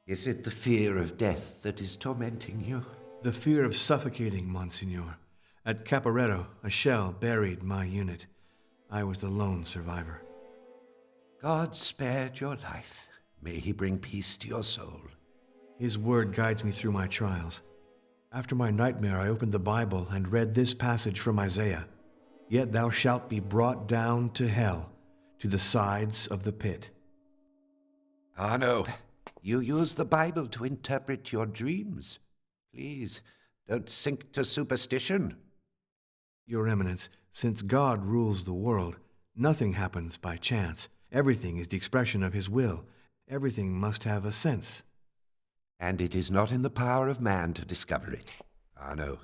Is it the fear of death that is tormenting you? The fear of suffocating, Monsignor. At Caporetto, a shell buried my unit. I was the lone survivor. God spared your life. May he bring peace to your soul. His word guides me through my trials. After my nightmare, I opened the Bible and read this passage from Isaiah. Yet thou shalt be brought down to hell, to the sides of the pit. Arno, you use the Bible to interpret your dreams. Please, don't sink to superstition. Your Eminence, since God rules the world, nothing happens by chance. Everything is the expression of his will. Everything must have a sense. And it is not in the power of man to discover it. Arno,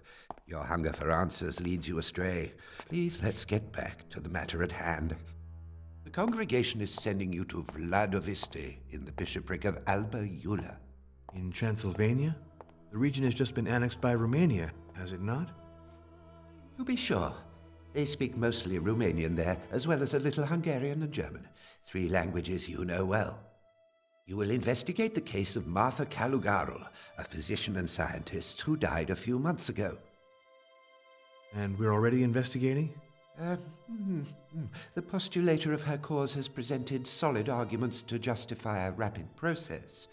your hunger for answers leads you astray. Please, let's get back to the matter at hand. The congregation is sending you to Vladoviste in the bishopric of Alba Iula. In Transylvania? The region has just been annexed by Romania, has it not? To be sure. They speak mostly Romanian there, as well as a little Hungarian and German. 3 languages you know well. You will investigate the case of Martha Calugarul, a physician and scientist who died a few months ago. And we're already investigating? The postulator of her cause has presented solid arguments to justify a rapid process.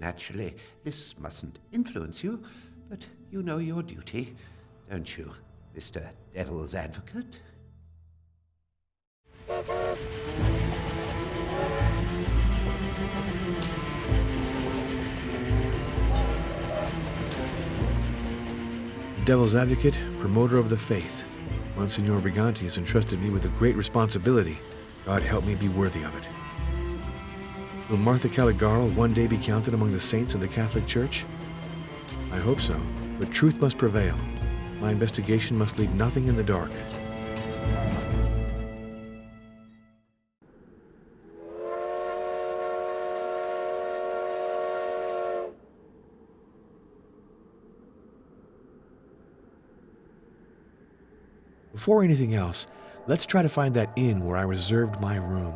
Naturally, this mustn't influence you, but you know your duty, don't you, Mr. Devil's Advocate? Devil's Advocate, promoter of the faith. Monsignor Briganti has entrusted me with a great responsibility. God help me be worthy of it. Will Martha Calugarul one day be counted among the saints of the Catholic Church? I hope so, but truth must prevail. My investigation must leave nothing in the dark. Before anything else, let's try to find that inn where I reserved my room.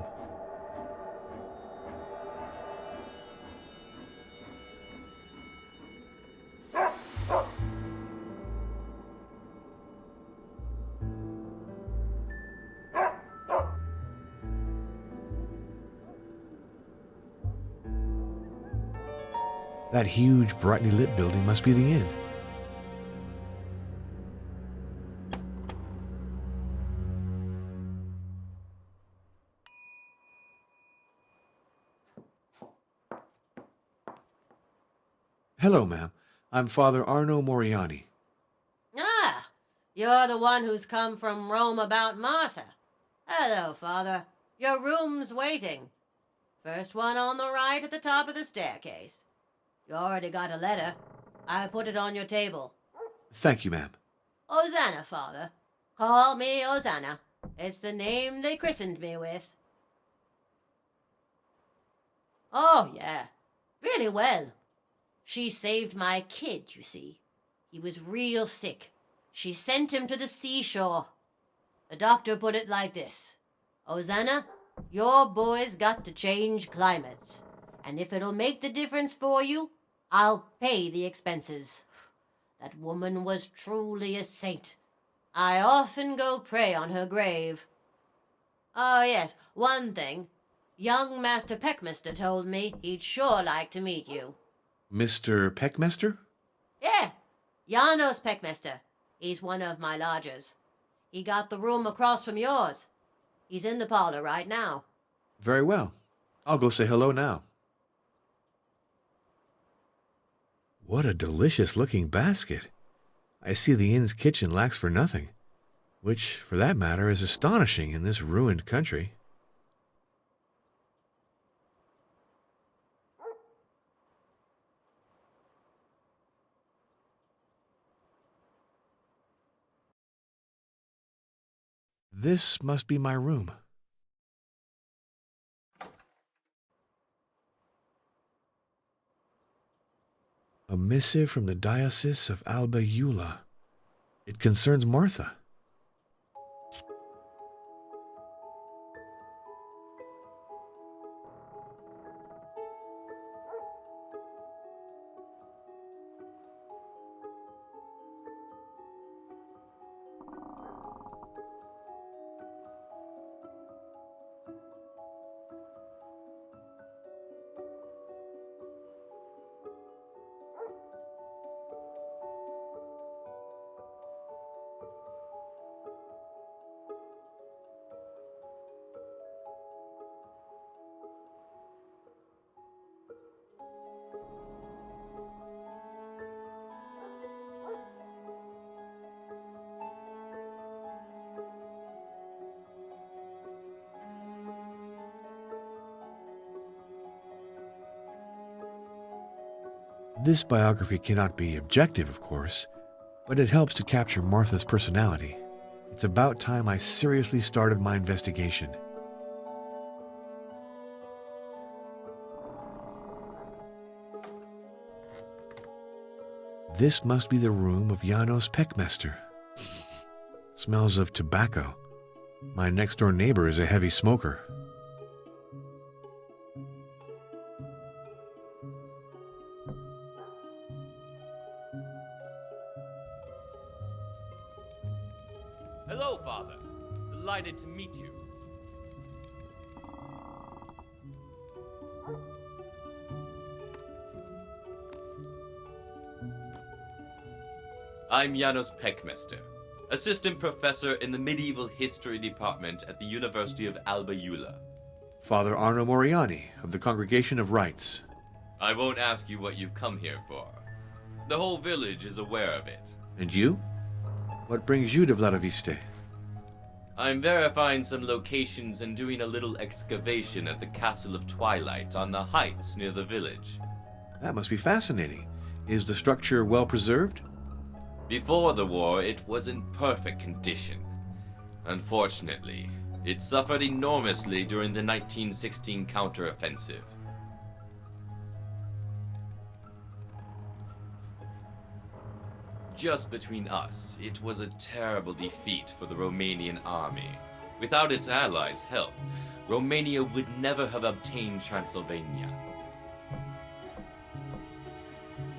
That huge, brightly lit building must be the inn. Hello, ma'am. I'm Father Arno Moriani. Ah, you're the one who's come from Rome about Martha. Hello, Father. Your room's waiting. First one on the right at the top of the staircase. You already got a letter. I put it on your table. Thank you, ma'am. Hosanna, Father. Call me Hosanna. It's the name they christened me with. Oh, yeah. Really well. She saved my kid, you see. He was real sick. She sent him to the seashore. The doctor put it like this. Hosanna, your boy's got to change climates. And if it'll make the difference for you, I'll pay the expenses. That woman was truly a saint. I often go pray on her grave. Oh, yes, one thing. Young Master Peckmaster told me he'd sure like to meet you. Mr. Peckmaster? Yeah, Janos Peckmaster. He's one of my lodgers. He got the room across from yours. He's in the parlor right now. Very well. I'll go say hello now. What a delicious-looking basket. I see the inn's kitchen lacks for nothing, which, for that matter, is astonishing in this ruined country. This must be my room. A missive from the Diocese of Alba Iula. It concerns Martha. This biography cannot be objective, of course, but it helps to capture Martha's personality. It's about time I seriously started my investigation. This must be the room of Janos Peckmester. Smells of tobacco. My next-door neighbor is a heavy smoker. Hello, Father. Delighted to meet you. I'm Janos Peckmester, assistant professor in the medieval history department at the University of Alba Iulia. Father Arno Moriani of the Congregation of Rites. I won't ask you what you've come here for. The whole village is aware of it. And you? What brings you to Vladoviste? I'm verifying some locations and doing a little excavation at the Castle of Twilight on the heights near the village. That must be fascinating. Is the structure well preserved? Before the war, it was in perfect condition. Unfortunately, it suffered enormously during the 1916 counteroffensive. Just between us, it was a terrible defeat for the Romanian army. Without its allies' help, Romania would never have obtained Transylvania.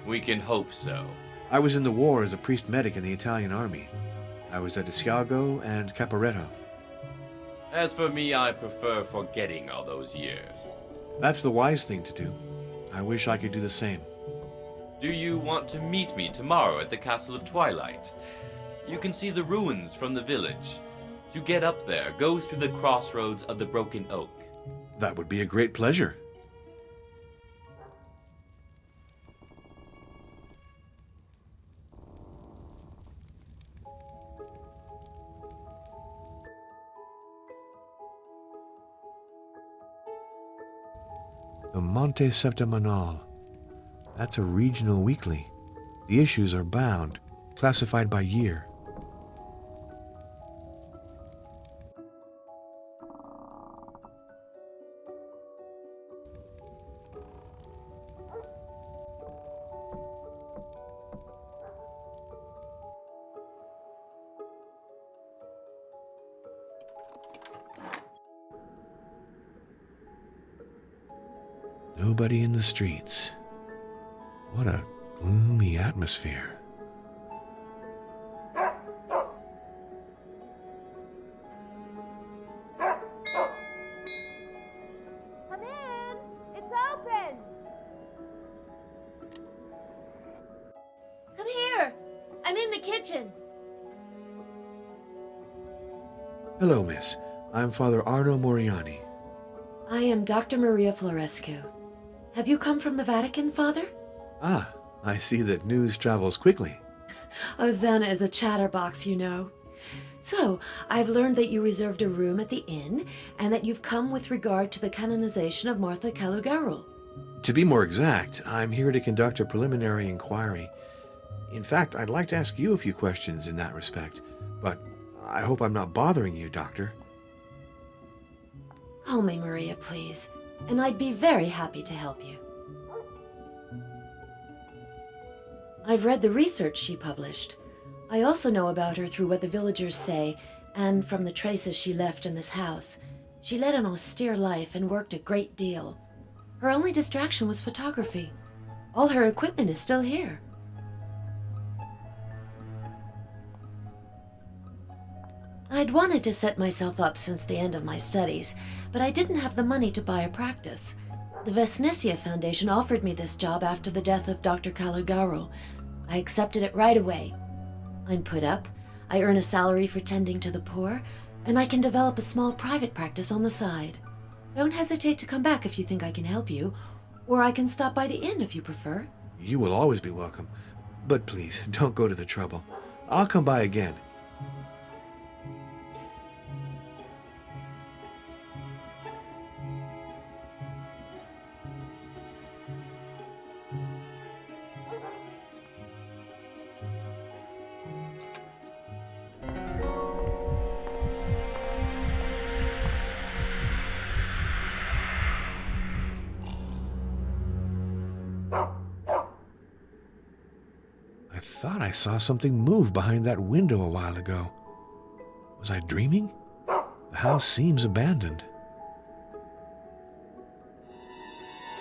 We can hope so. I was in the war as a priest medic in the Italian army. I was at Asiago and Caporetto. As for me, I prefer forgetting all those years. That's the wise thing to do. I wish I could do the same. Do you want to meet me tomorrow at the Castle of Twilight? You can see the ruins from the village. To get up there, go through the crossroads of the Broken Oak. That would be a great pleasure. The Monte Septimanal. That's a regional weekly. The issues are bound, classified by year. Nobody in the streets. What a gloomy atmosphere. Come in! It's open! Come here! I'm in the kitchen. Hello, miss. I'm Father Arno Moriani. I am Dr. Maria Florescu. Have you come from the Vatican, Father? Ah, I see that news travels quickly. Hosanna is a chatterbox, you know. So, I've learned that you reserved a room at the inn, and that you've come with regard to the canonization of Martha Calugarul. To be more exact, I'm here to conduct a preliminary inquiry. In fact, I'd like to ask you a few questions in that respect, but I hope I'm not bothering you, Doctor. Call me Maria, please, and I'd be very happy to help you. I've read the research she published. I also know about her through what the villagers say, and from the traces she left in this house. She led an austere life and worked a great deal. Her only distraction was photography. All her equipment is still here. I'd wanted to set myself up since the end of my studies, but I didn't have the money to buy a practice. The Vesnicia Foundation offered me this job after the death of Dr. Calugarul. I accepted it right away. I'm put up, I earn a salary for tending to the poor, and I can develop a small private practice on the side. Don't hesitate to come back if you think I can help you, or I can stop by the inn if you prefer. You will always be welcome, but please, don't go to the trouble. I'll come by again. thought I saw something move behind that window a while ago. Was I dreaming? The house seems abandoned.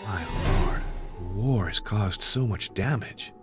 My lord, the war has caused so much damage.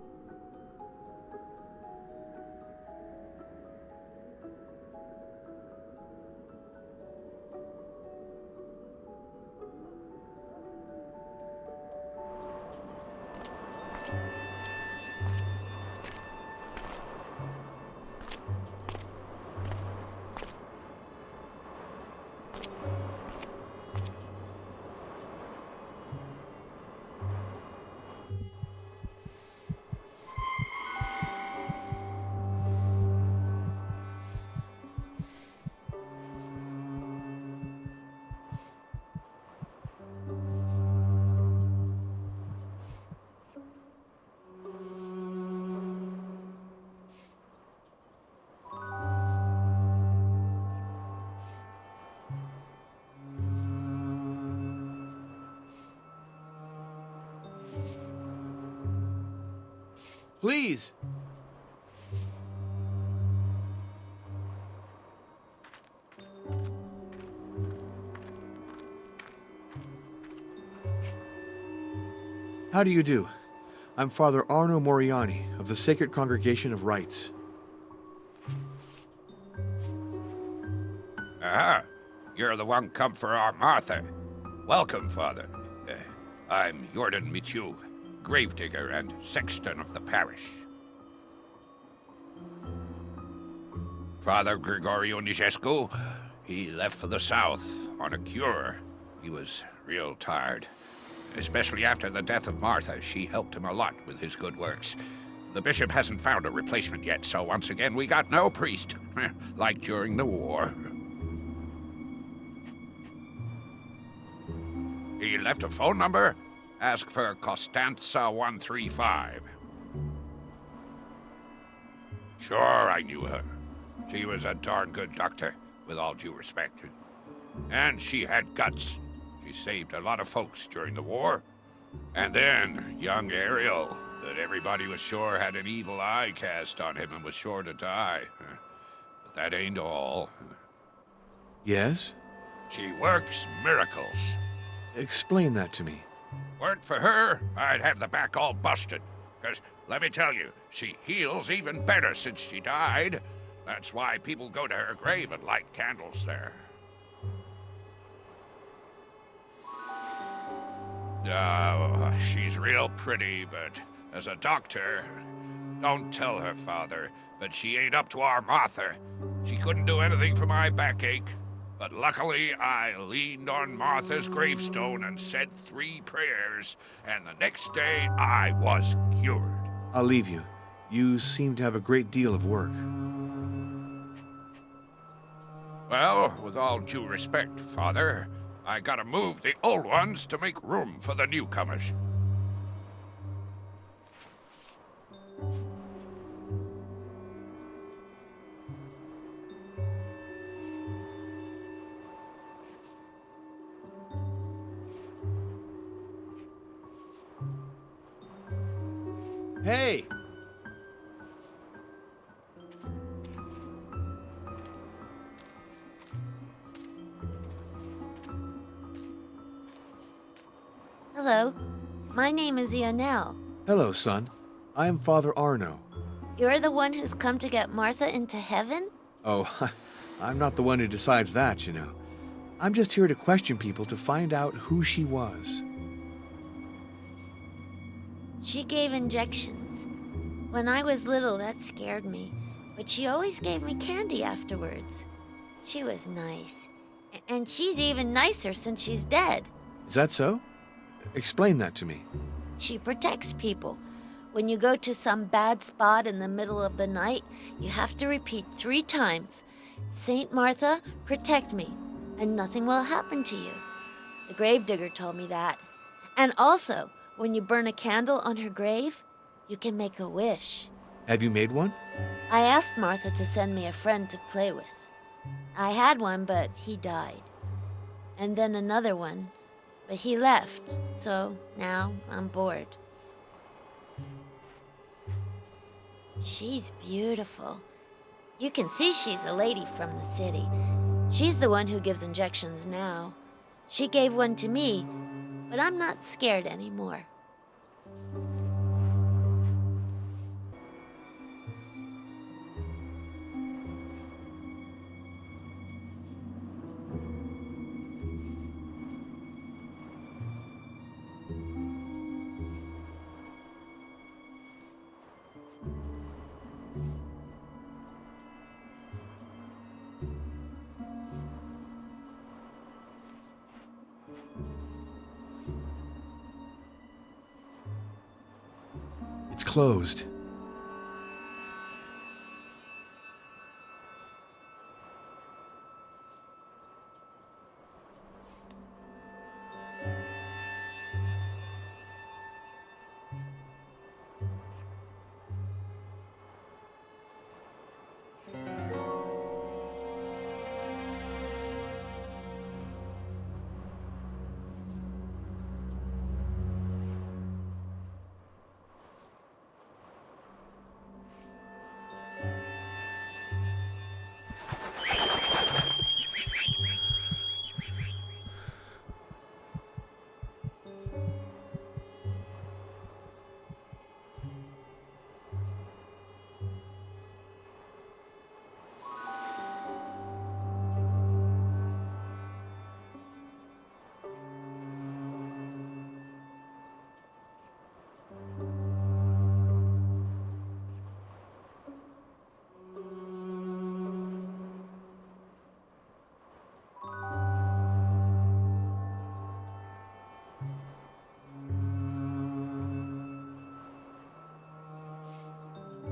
Please! How do you do? I'm Father Arno Moriani of the Sacred Congregation of Rites. Ah, you're the one come for our Martha. Welcome, Father. I'm Jordan Michu, gravedigger and sexton of the parish. Father Gregoriu Nijescu, he left for the south on a cure. He was real tired. Especially after the death of Martha, she helped him a lot with his good works. The bishop hasn't found a replacement yet, so once again we got no priest, like during the war. He left a phone number. Ask for Costanza 135. Sure, I knew her. She was a darn good doctor, with all due respect. And she had guts. She saved a lot of folks during the war. And then, young Ariel, that everybody was sure had an evil eye cast on him and was sure to die. But that ain't all. Yes? She works miracles. Explain that to me. Weren't for her, I'd have the back all busted. 'Cause, let me tell you, she heals even better since she died. That's why people go to her grave and light candles there. Oh, she's real pretty, but as a doctor, don't tell her, Father, but she ain't up to our Martha. She couldn't do anything for my backache, but luckily I leaned on Martha's gravestone and said 3 prayers, and the next day I was cured. I'll leave you. You seem to have a great deal of work. Well, with all due respect, Father, I gotta move the old ones to make room for the newcomers. Hey! Hello, my name is Ionel. Hello, son. I am Father Arno. You're the one who's come to get Martha into heaven? Oh, I'm not the one who decides that, you know. I'm just here to question people to find out who she was. She gave injections. When I was little, that scared me, but she always gave me candy afterwards. She was nice. And she's even nicer since she's dead. Is that so? Explain that to me. She protects people. When you go to some bad spot in the middle of the night, you have to repeat 3 times, "Saint Martha, protect me, and nothing will happen to you." The gravedigger told me that. And also, when you burn a candle on her grave, you can make a wish. Have you made one? I asked Martha to send me a friend to play with. I had one, but he died. And then another one, but he left, so now I'm bored. She's beautiful. You can see she's a lady from the city. She's the one who gives injections now. She gave one to me, but I'm not scared anymore. It's closed.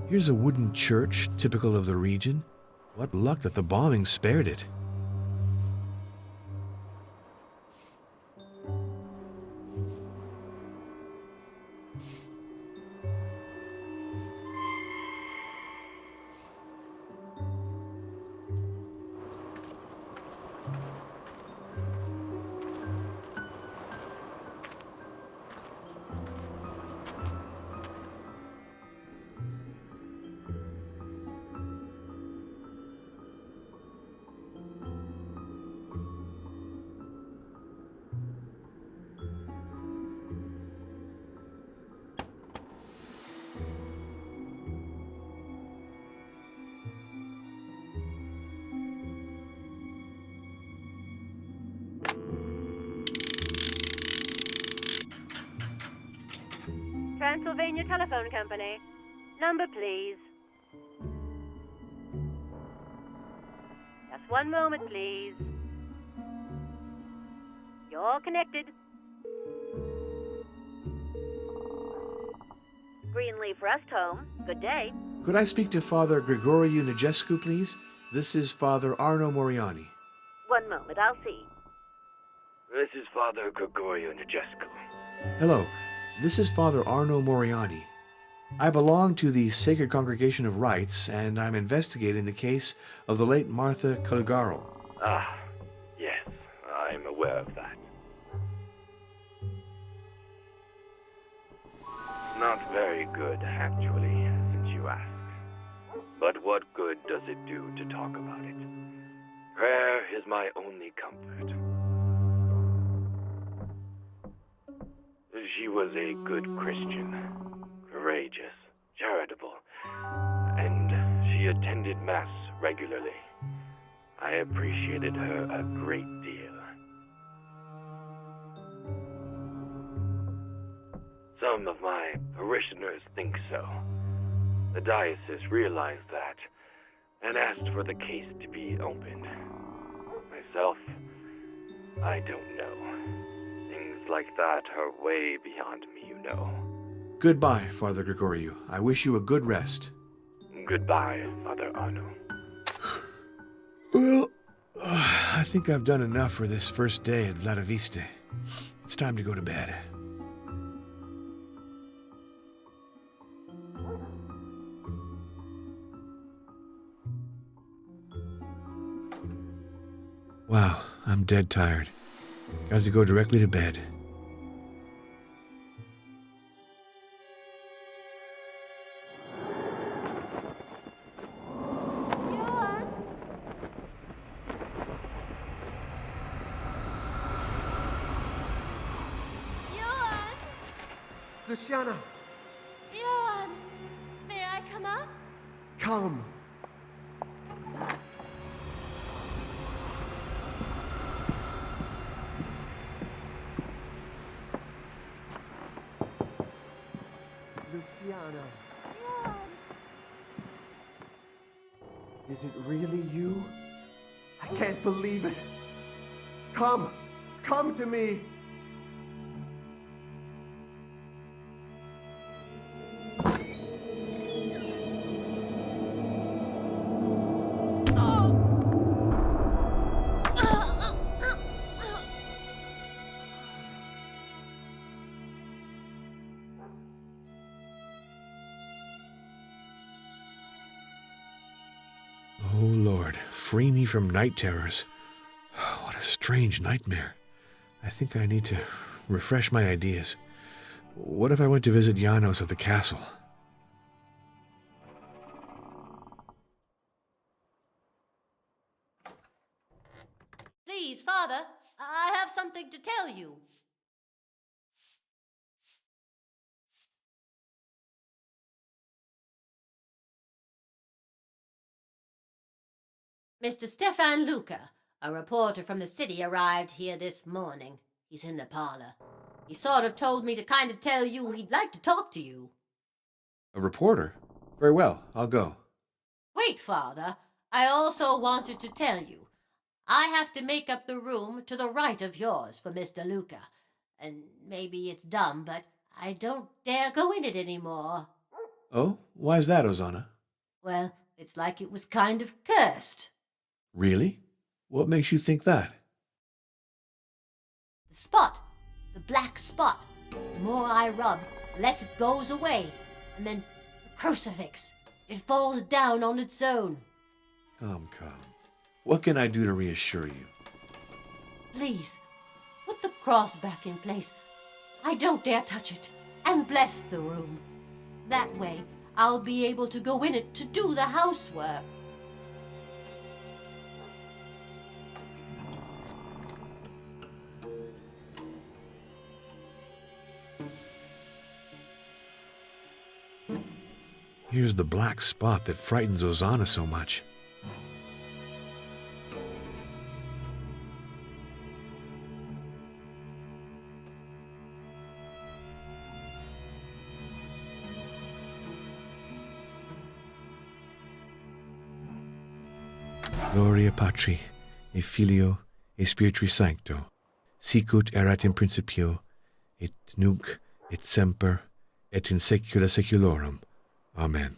Here's a wooden church, typical of the region. What luck that the bombing spared it. Transylvania Telephone Company. Number, please. Just one moment, please. You're connected. Greenleaf Rest Home. Good day. Could I speak to Father Gregoriu Nigescu, please? This is Father Arno Moriani. One moment, I'll see. This is Father Gregoriu Nigescu. Hello, this is Father Arno Moriani. I belong to the Sacred Congregation of Rites, and I'm investigating the case of the late Martha Calugarul. Ah, yes, I'm aware of that. Not very good, actually, since you ask. But what good does it do to talk about it? Prayer is my only comfort. She was a good Christian, courageous, charitable, and she attended Mass regularly. I appreciated her a great deal. Some of my parishioners think so. The diocese realized that and asked for the case to be opened. Myself, I don't know. Things like that are way beyond me, you know. Goodbye, Father Gregoriu. I wish you a good rest. Goodbye, Father Arno. Well, I think I've done enough for this first day at Vladoviste. It's time to go to bed. Wow, I'm dead tired. Got to go directly to bed. Luciana, Johann, may I come up? come. Luciana. Johann. Is it really you? I can't believe it. Come. Come to me. Oh, Lord, free me from night terrors. What a strange nightmare. I think I need to refresh my ideas. What if I went to visit Janos at the castle? Please, Father, I have something to tell you. Mr. Stefan Luca, a reporter from the city, arrived here this morning. He's in the parlor. He sort of told me to kind of tell you he'd like to talk to you. A reporter? Very well, I'll go. Wait, Father. I also wanted to tell you. I have to make up the room to the right of yours for Mr. Luca. And maybe it's dumb, but I don't dare go in it anymore. Oh, why's that, Ozana? Well, it's like it was kind of cursed. Really? What makes you think that? The spot, the black spot. The more I rub, the less it goes away. And then the crucifix. It falls down on its own. Come. What can I do to reassure you? Please, put the cross back in place. I don't dare touch it. And bless the room. That way, I'll be able to go in it to do the housework. Here's the black spot that frightens Ozana so much. Gloria Patri, et Filio, et Spiritui Sancto, sicut erat in principio, et nunc, et semper, et in saecula saeculorum. Amen.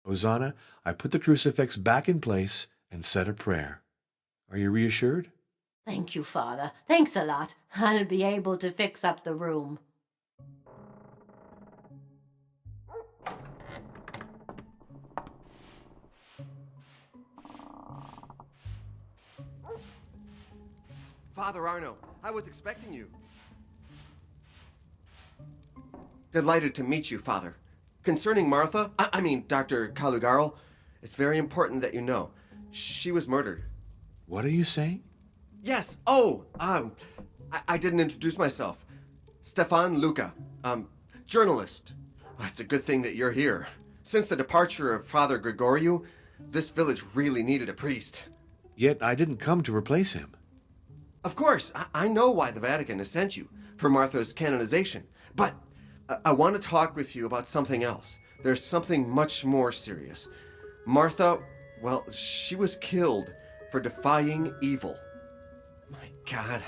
Ozana, I put the crucifix back in place and said a prayer. Are you reassured? Thank you, Father. Thanks a lot. I'll be able to fix up the room. Father Arno, I was expecting you. Delighted to meet you, Father. Concerning Martha, I mean Dr. Calugarul, it's very important that you know. She was murdered. What are you saying? Yes, I didn't introduce myself. Stefan Luca, journalist. It's a good thing that you're here. Since the departure of Father Gregoriu, this village really needed a priest. Yet I didn't come to replace him. Of course, I know why the Vatican has sent you, for Martha's canonization. But I want to talk with you about something else. There's something much more serious. Martha, well, she was killed for defying evil. My God,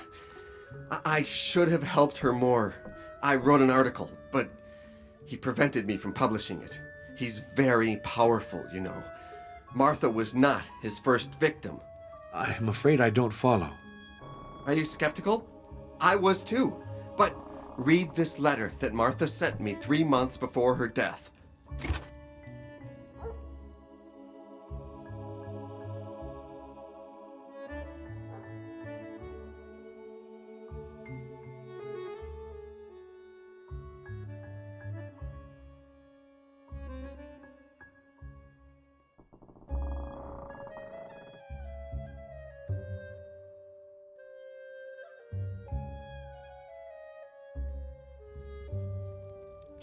I should have helped her more. I wrote an article, but he prevented me from publishing it. He's very powerful, you know. Martha was not his first victim. I'm afraid I don't follow. Are you skeptical? I was too. But read this letter that Martha sent me 3 months before her death.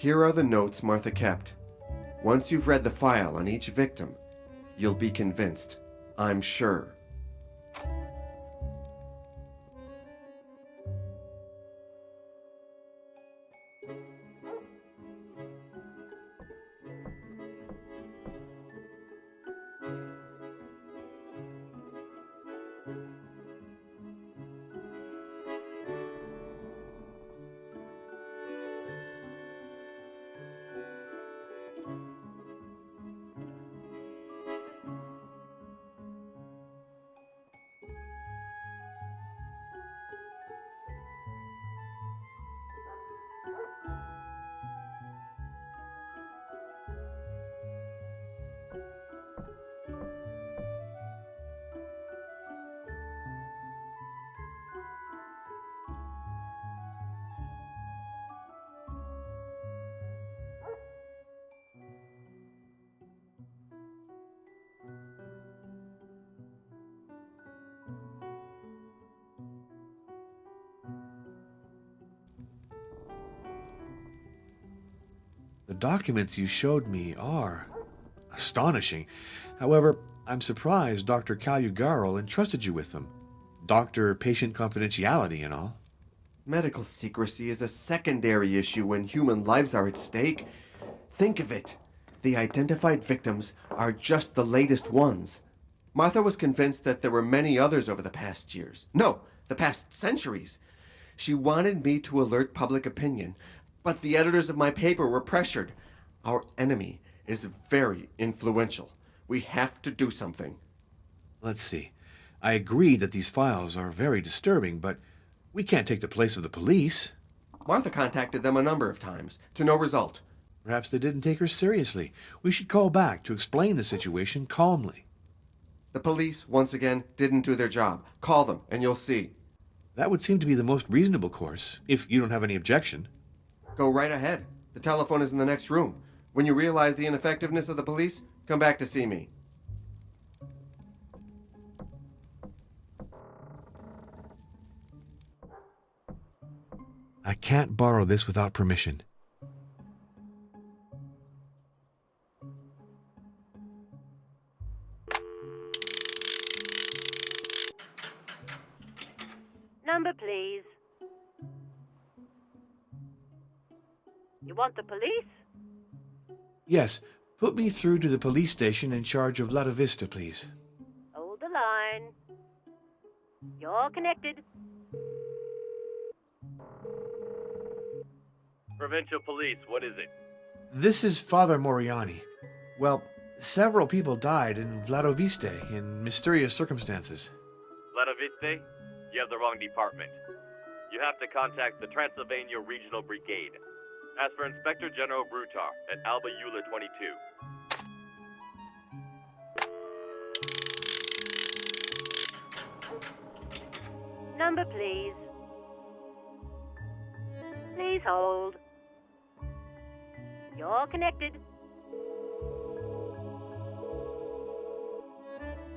Here are the notes Martha kept. Once you've read the file on each victim, you'll be convinced. I'm sure. The documents you showed me are astonishing. However, I'm surprised Dr. Calugarul entrusted you with them. Doctor-patient confidentiality and all. Medical secrecy is a secondary issue when human lives are at stake. Think of it. The identified victims are just the latest ones. Martha was convinced that there were many others over the past years. No, the past centuries. She wanted me to alert public opinion, but the editors of my paper were pressured. Our enemy is very influential. We have to do something. Let's see. I agree that these files are very disturbing, but we can't take the place of the police. Martha contacted them a number of times, to no result. Perhaps they didn't take her seriously. We should call back to explain the situation calmly. The police, once again, didn't do their job. Call them, and you'll see. That would seem to be the most reasonable course, if you don't have any objection. Go right ahead. The telephone is in the next room. When you realize the ineffectiveness of the police, come back to see me. I can't borrow this without permission. Number, please. You want the police? Yes, put me through to the police station in charge of Vladoviste, please. Hold the line. You're connected. Provincial Police, what is it? This is Father Moriani. Well, several people died in Vladoviste in mysterious circumstances. Vladoviste? You have the wrong department. You have to contact the Transylvania Regional Brigade. Ask for Inspector General Brutar at Alba Eula 22. Number, please. Please hold. You're connected.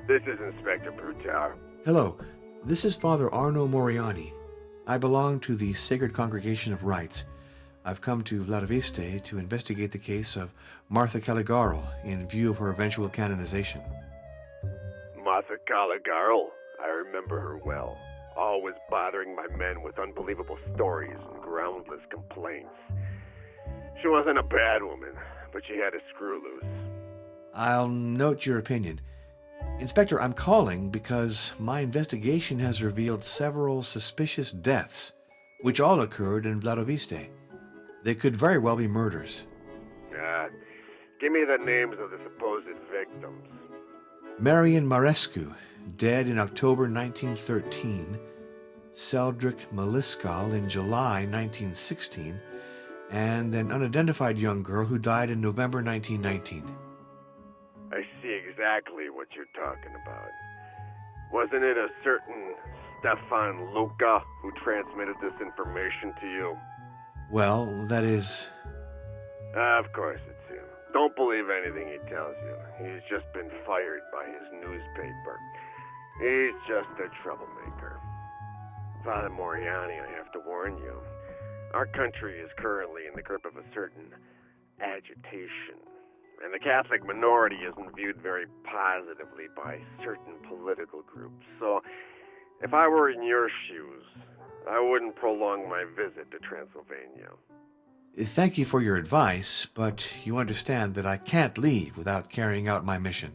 This is Inspector Brutar. Hello, this is Father Arno Moriani. I belong to the Sacred Congregation of Rites. I've come to Vladoviste to investigate the case of Martha Calugarul in view of her eventual canonization. Martha Calugarul. I remember her well. Always bothering my men with unbelievable stories and groundless complaints. She wasn't a bad woman, but she had a screw loose. I'll note your opinion. Inspector, I'm calling because my investigation has revealed several suspicious deaths, which all occurred in Vladoviste. They could very well be murders. Give me the names of the supposed victims. Marian Marescu, dead in October 1913. Seldrick Maliskal in July 1916. And an unidentified young girl who died in November 1919. I see exactly what you're talking about. Wasn't it a certain Stefan Luca who transmitted this information to you? Well, that is... Of course it's him. Don't believe anything he tells you. He's just been fired by his newspaper. He's just a troublemaker. Father Moriani, I have to warn you. Our country is currently in the grip of a certain agitation, and the Catholic minority isn't viewed very positively by certain political groups. So, if I were in your shoes, I wouldn't prolong my visit to Transylvania. Thank you for your advice, but you understand that I can't leave without carrying out my mission.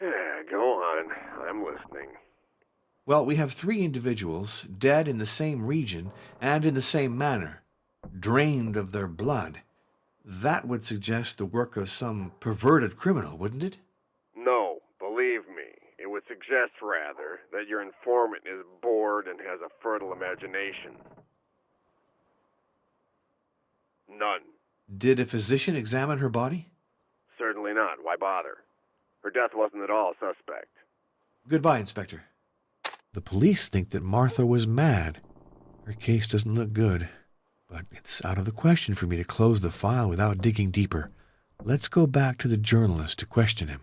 Yeah, go on. I'm listening. Well, we have 3 individuals dead in the same region and in the same manner, drained of their blood. That would suggest the work of some perverted criminal, wouldn't it? No, believe me. It would suggest, rather, that your informant is bored and has a fertile imagination. None. Did a physician examine her body? Certainly not. Why bother? Her death wasn't at all suspect. Goodbye, Inspector. The police think that Martha was mad. Her case doesn't look good, but it's out of the question for me to close the file without digging deeper. Let's go back to the journalist to question him.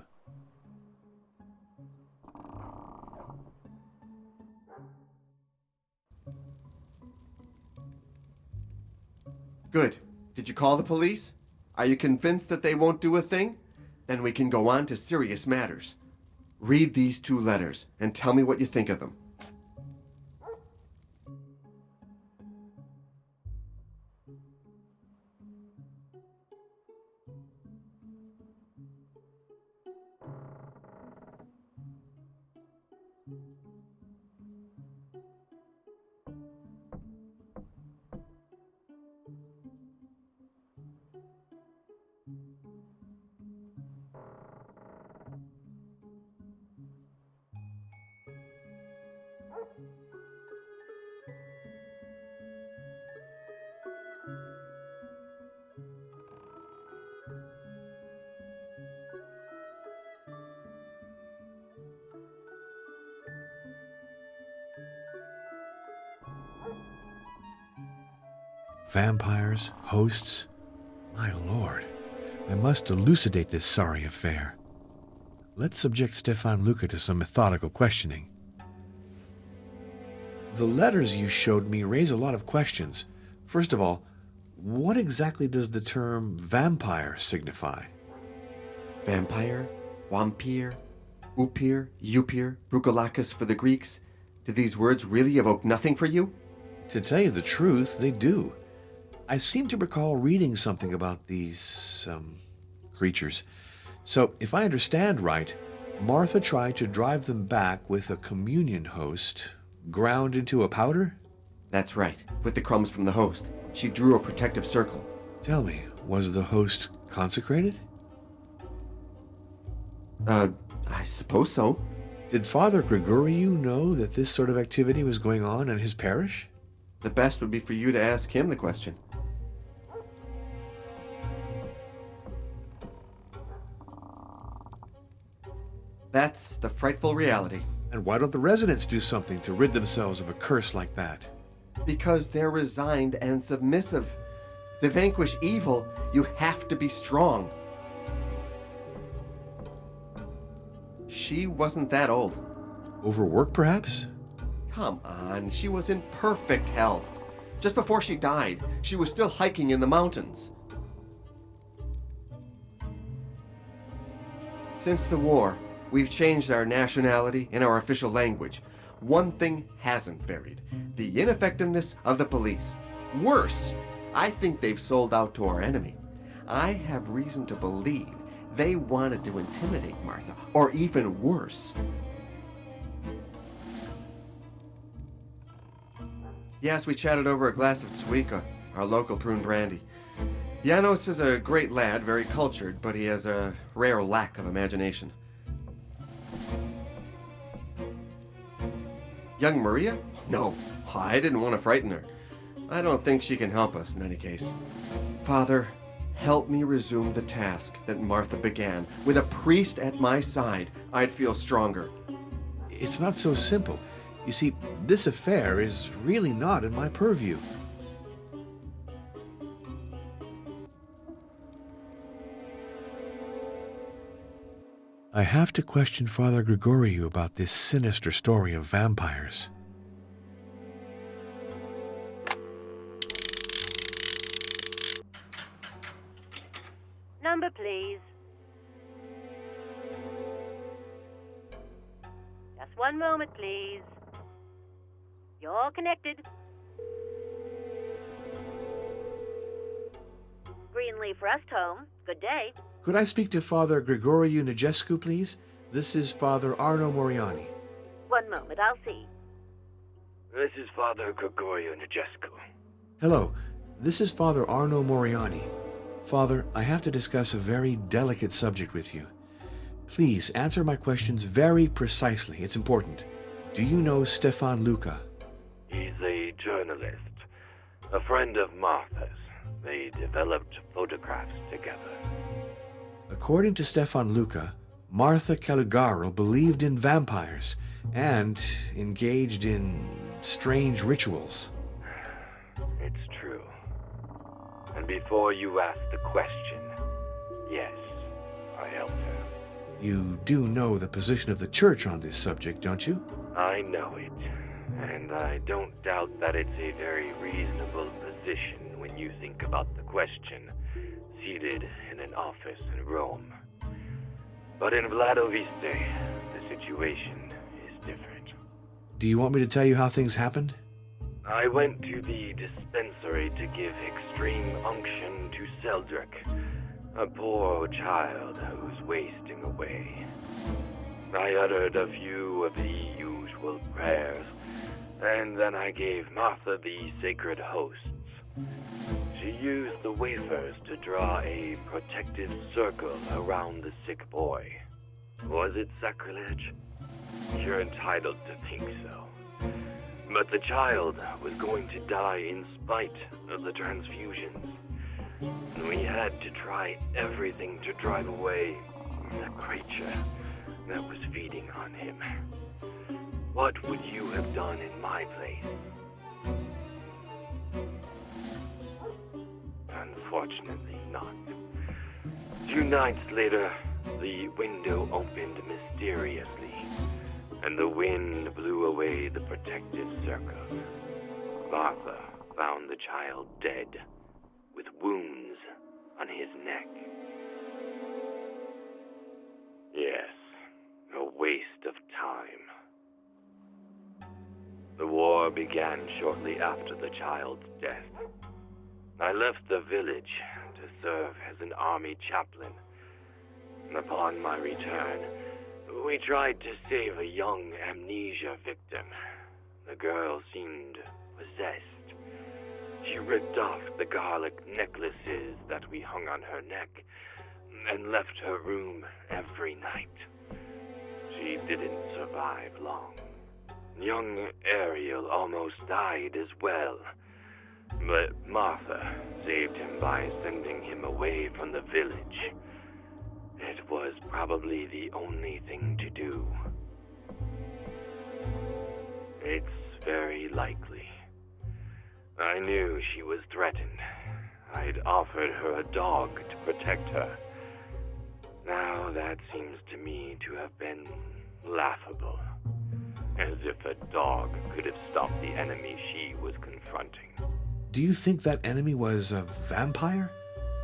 Good. Did you call the police? Are you convinced that they won't do a thing? Then we can go on to serious matters. Read these 2 letters and tell me what you think of them. Vampires, hosts. My lord, I must elucidate this sorry affair. Let's subject Stefan Luca to some methodical questioning. The letters you showed me raise a lot of questions. First of all, what exactly does the term vampire signify? Vampire, wampir, upir, upir, brucolacus for the Greeks. Do these words really evoke nothing for you? To tell you the truth, they do. I seem to recall reading something about these, creatures. So, if I understand right, Martha tried to drive them back with a communion host ground into a powder? That's right. With the crumbs from the host, she drew a protective circle. Tell me, was the host consecrated? I suppose so. Did Father Gregoriu know that this sort of activity was going on in his parish? The best would be for you to ask him the question. That's the frightful reality. And why don't the residents do something to rid themselves of a curse like that? Because they're resigned and submissive. To vanquish evil, you have to be strong. She wasn't that old. Overwork, perhaps? Come on, she was in perfect health. Just before she died, she was still hiking in the mountains. Since the war, we've changed our nationality and our official language. One thing hasn't varied: the ineffectiveness of the police. Worse, I think they've sold out to our enemy. I have reason to believe they wanted to intimidate Martha, or even worse. Yes, we chatted over a glass of Zwieka, our local prune brandy. Janos is a great lad, very cultured, but he has a rare lack of imagination. Young Maria? No, I didn't want to frighten her. I don't think she can help us in any case. Father, help me resume the task that Martha began. With a priest at my side, I'd feel stronger. It's not so simple. You see, this affair is really not in my purview. I have to question Father Gregoriu about this sinister story of vampires. Number, please. Just one moment, please. You're connected. Greenleaf Rest Home. Good day. Could I speak to Father Gregoriu Nigescu, please? This is Father Arno Moriani. One moment, I'll see. This is Father Gregoriu Nigescu. Hello, this is Father Arno Moriani. Father, I have to discuss a very delicate subject with you. Please answer my questions very precisely. It's important. Do you know Stefan Luca? He's a journalist, a friend of Martha's. They developed photographs together. According to Stefan Luca, Martha Calugarul believed in vampires and engaged in strange rituals. It's true. And before you ask the question, yes, I helped her. You do know the position of the Church on this subject, don't you? I know it, and I don't doubt that it's a very reasonable position when you think about the question, seated in an office in Rome. But in Vladoviste, the situation is different. Do you want me to tell you how things happened? I went to the dispensary to give extreme unction to Seldrick, a poor child who's wasting away. I uttered a few of the usual prayers, and then I gave Martha the sacred hosts. She used the wafers to draw a protective circle around the sick boy. Was it sacrilege? You're entitled to think so. But the child was going to die in spite of the transfusions. And we had to try everything to drive away the creature that was feeding on him. What would you have done in my place? Unfortunately not. 2 nights later, the window opened mysteriously, and the wind blew away the protective circle. Martha found the child dead, with wounds on his neck. Yes, a waste of time. The war began shortly after the child's death. I left the village to serve as an army chaplain. Upon my return, we tried to save a young amnesia victim. The girl seemed possessed. She ripped off the garlic necklaces that we hung on her neck and left her room every night. She didn't survive long. Young Ariel almost died as well. But Martha saved him by sending him away from the village. It was probably the only thing to do. It's very likely. I knew she was threatened. I'd offered her a dog to protect her. Now that seems to me to have been laughable. As if a dog could have stopped the enemy she was confronting. Do you think that enemy was a vampire?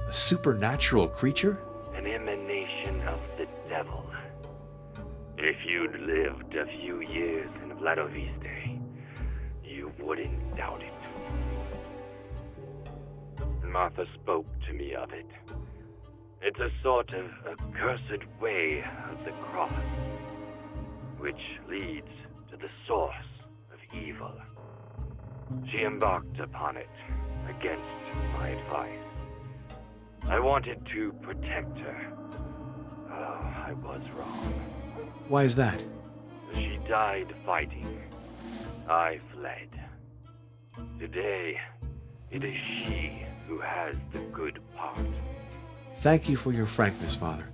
A supernatural creature? An emanation of the devil. If you'd lived a few years in Vladoviste, you wouldn't doubt it. Martha spoke to me of it. It's a sort of accursed way of the cross, which leads to the source of evil. She embarked upon it against my advice. I wanted to protect her. Oh, I was wrong. Why is that? She died fighting. I fled. Today, it is she who has the good part. Thank you for your frankness, Father.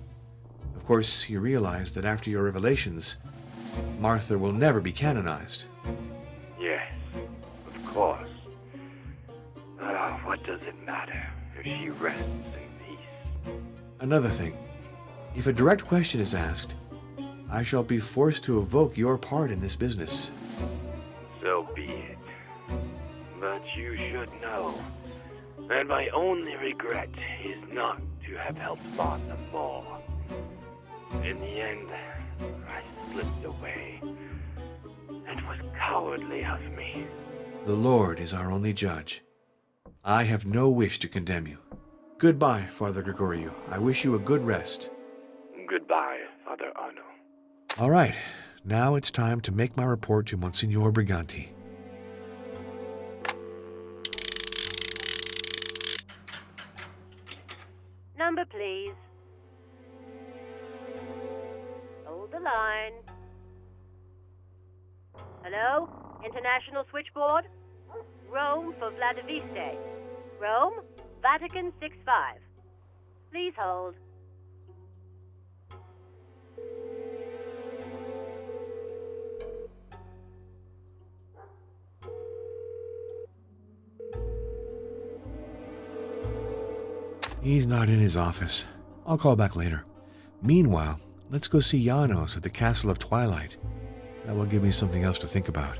Of course, you realize that after your revelations, Martha will never be canonized. Yes, of course. What does it matter if she rests in peace? Another thing, if a direct question is asked, I shall be forced to evoke your part in this business. So be it. But you should know that my only regret is not to have helped Martha more. In the end, I slipped away. It was cowardly of me. The Lord is our only judge. I have no wish to condemn you. Goodbye, Father Gregoriu. I wish you a good rest. Goodbye, Father Arno. All right, now it's time to make my report to Monsignor Briganti. Number, please. Hold the line. Hello? International switchboard? Rome for Vladoviste. Rome, Vatican 6-5. Please hold. He's not in his office. I'll call back later. Meanwhile, let's go see Janos at the Castle of Twilight. That will give me something else to think about.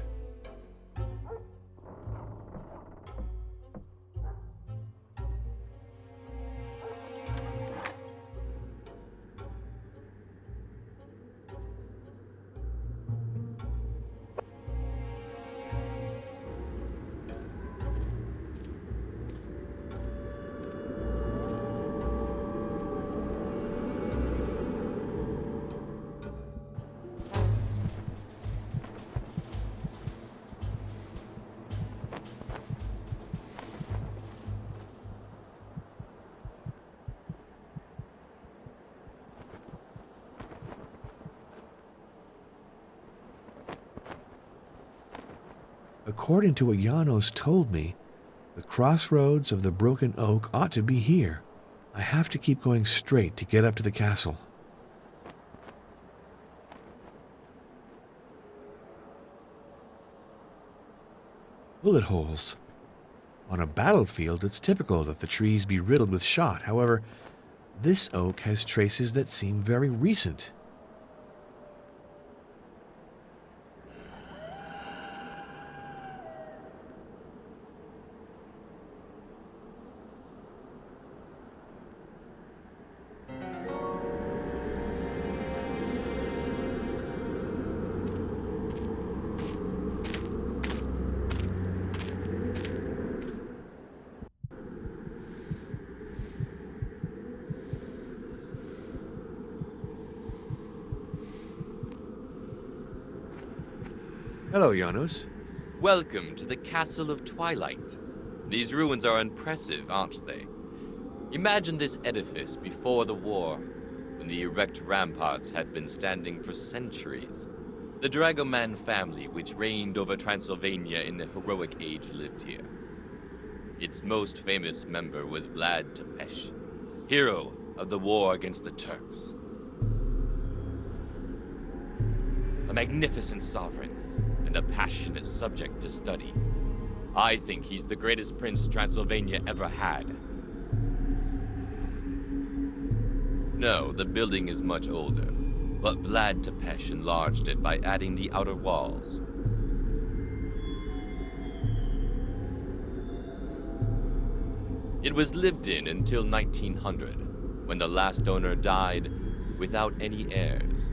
According to what Janos told me, the crossroads of the Broken Oak ought to be here. I have to keep going straight to get up to the castle. Bullet holes. On a battlefield, it's typical that the trees be riddled with shot. However, this oak has traces that seem very recent. Hello, Janos. Welcome to the Castle of Twilight. These ruins are impressive, aren't they? Imagine this edifice before the war, when the erect ramparts had been standing for centuries. The Dragoman family, which reigned over Transylvania in the heroic age, lived here. Its most famous member was Vladoviste, hero of the war against the Turks. A magnificent sovereign, and a passionate subject to study. I think he's the greatest prince Transylvania ever had. No, the building is much older, but Vladoviste enlarged it by adding the outer walls. It was lived in until 1900, when the last owner died without any heirs.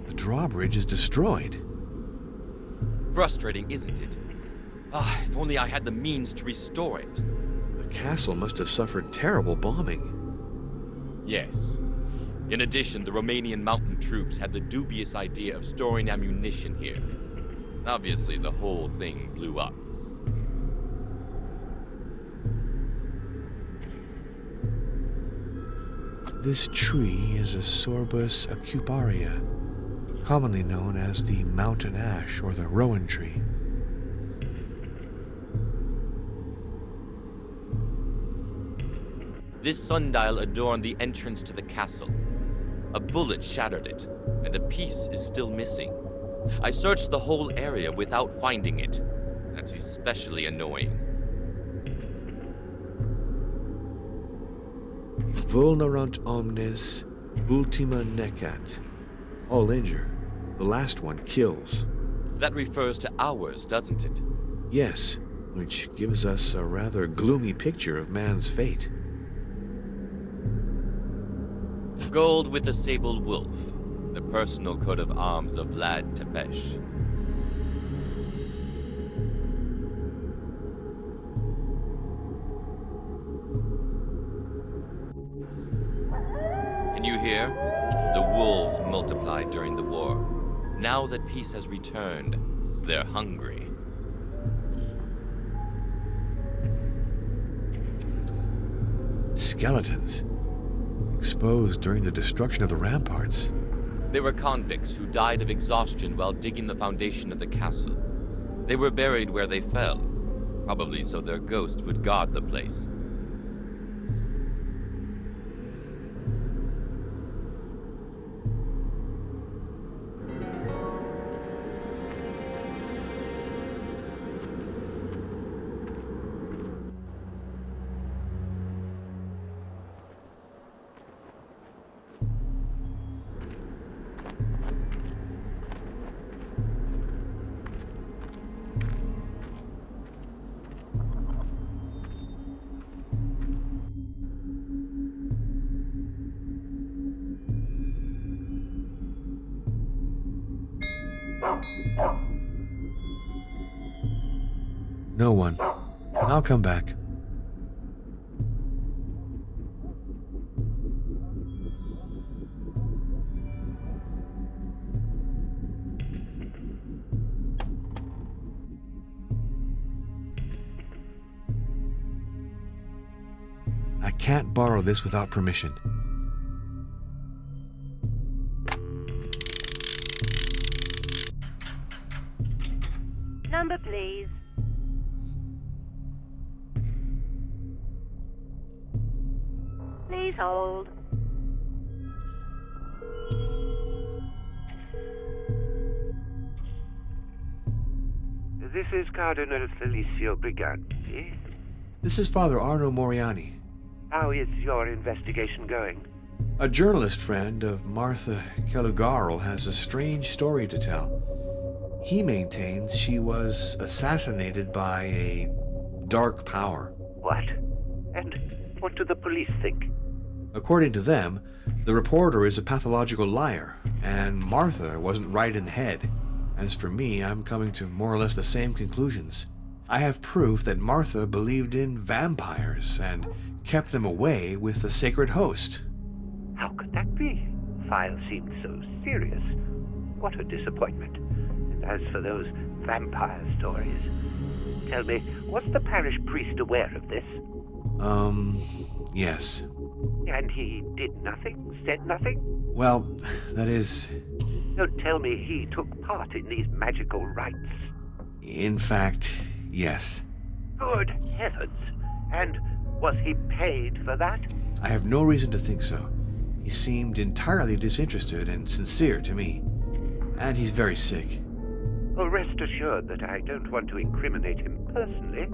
The drawbridge is destroyed. Frustrating, isn't it? If only I had the means to restore it. The castle must have suffered terrible bombing. Yes. In addition, the Romanian mountain troops had the dubious idea of storing ammunition here. Obviously, the whole thing blew up. This tree is a Sorbus acuparia, commonly known as the mountain ash or the rowan tree. This sundial adorned the entrance to the castle. A bullet shattered it, and a piece is still missing. I searched the whole area without finding it. That's especially annoying. Vulnerant omnes, Ultima necat. All injure. The last one kills. That refers to ours, doesn't it? Yes, which gives us a rather gloomy picture of man's fate. Gold with the sable wolf, the personal coat of arms of Vlad Tepesh. Can you hear? The wolves multiplied during the war. Now that peace has returned, they're hungry. Skeletons. Exposed during the destruction of the ramparts. They were convicts who died of exhaustion while digging the foundation of the castle. They were buried where they fell, probably so their ghost would guard the place. No one. I'll come back. I can't borrow this without permission. Number, please. Please hold. This is Cardinal Felicio Briganti. This is Father Arno Moriani, How is your investigation going? a journalist friend of Martha Calugarul has a strange story to tell. He maintains she was assassinated by a dark power. What? And what do the police think? According to them, the reporter is a pathological liar, and Martha wasn't right in the head. As for me, I'm coming to more or less the same conclusions. I have proof that Martha believed in vampires and kept them away with the sacred host. How could that be? The file seemed so serious. What a disappointment. And as for those vampire stories, tell me, was the parish priest aware of this? Yes. And he did nothing? Said nothing? Well, that is... Don't tell me he took part in these magical rites. In fact, yes. Good heavens! And was he paid for that? I have no reason to think so. He seemed entirely disinterested and sincere to me. And he's very sick. Oh, rest assured that I don't want to incriminate him personally,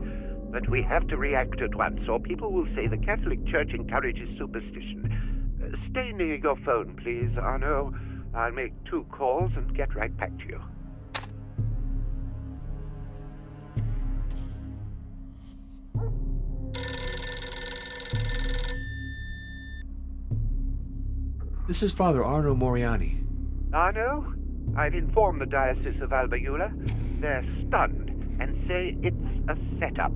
but we have to react at once, or people will say the Catholic Church encourages superstition. Stay near your phone, please, Arno. I'll make 2 calls and get right back to you. This is Father Arno Moriani. Arno, I've informed the Diocese of Albayula. They're stunned and say it's a setup.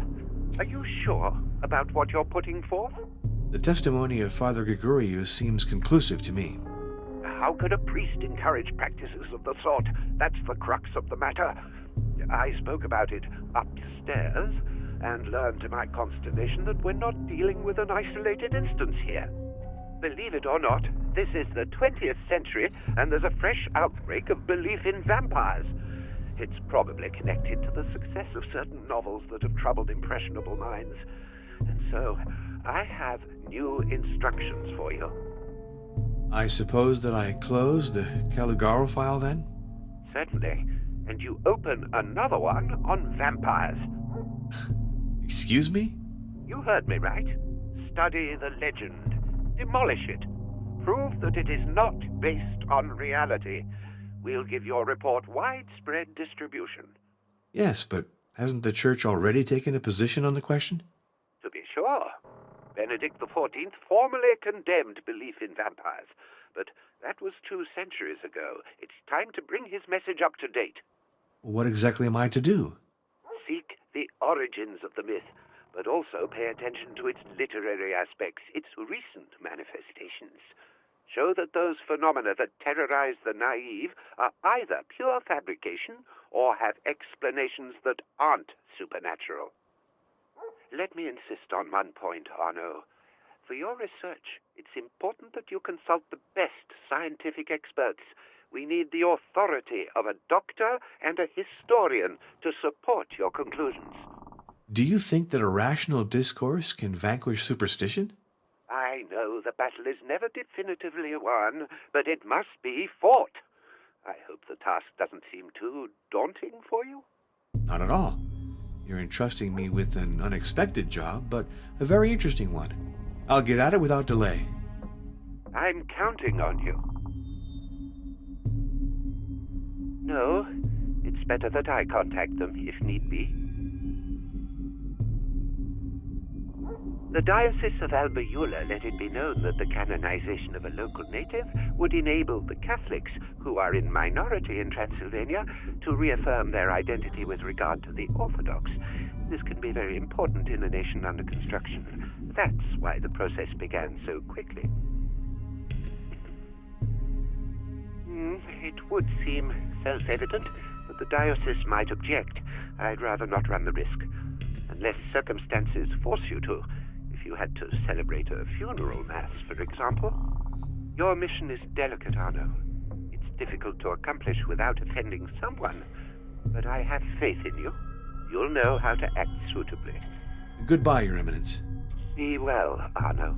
Are you sure about what you're putting forth? The testimony of Father Gregoriu seems conclusive to me. How could a priest encourage practices of the sort? That's the crux of the matter. I spoke about it upstairs and learned to my consternation that we're not dealing with an isolated instance here. Believe it or not, this is the 20th century and there's a fresh outbreak of belief in vampires. It's probably connected to the success of certain novels that have troubled impressionable minds. And so, I have new instructions for you. I suppose that I close the Calugarul file then? Certainly. And you open another one on vampires. Excuse me? You heard me right. Study the legend. Demolish it. Prove that it is not based on reality. We'll give your report widespread distribution. Yes, but hasn't the Church already taken a position on the question? To be sure, Benedict XIV formally condemned belief in vampires, but that was 2 centuries ago. It's time to bring his message up to date. What exactly am I to do? Seek the origins of the myth, but also pay attention to its literary aspects, its recent manifestations. Show that those phenomena that terrorize the naive are either pure fabrication or have explanations that aren't supernatural. Let me insist on one point, Arno. For your research, it's important that you consult the best scientific experts. We need the authority of a doctor and a historian to support your conclusions. Do you think that a rational discourse can vanquish superstition? I know the battle is never definitively won, but it must be fought. I hope the task doesn't seem too daunting for you. Not at all. You're entrusting me with an unexpected job, but a very interesting one. I'll get at it without delay. I'm counting on you. No, it's better that I contact them if need be. The Diocese of Albayula let it be known that the canonization of a local native would enable the Catholics, who are in minority in Transylvania, to reaffirm their identity with regard to the Orthodox. This can be very important in a nation under construction. That's why the process began so quickly. It would seem self-evident that the diocese might object. I'd rather not run the risk, unless circumstances force you to. If you had to celebrate a funeral mass, for example. Your mission is delicate, Arno. It's difficult to accomplish without offending someone, but I have faith in you. You'll know how to act suitably. Goodbye, Your Eminence. Be well, Arno.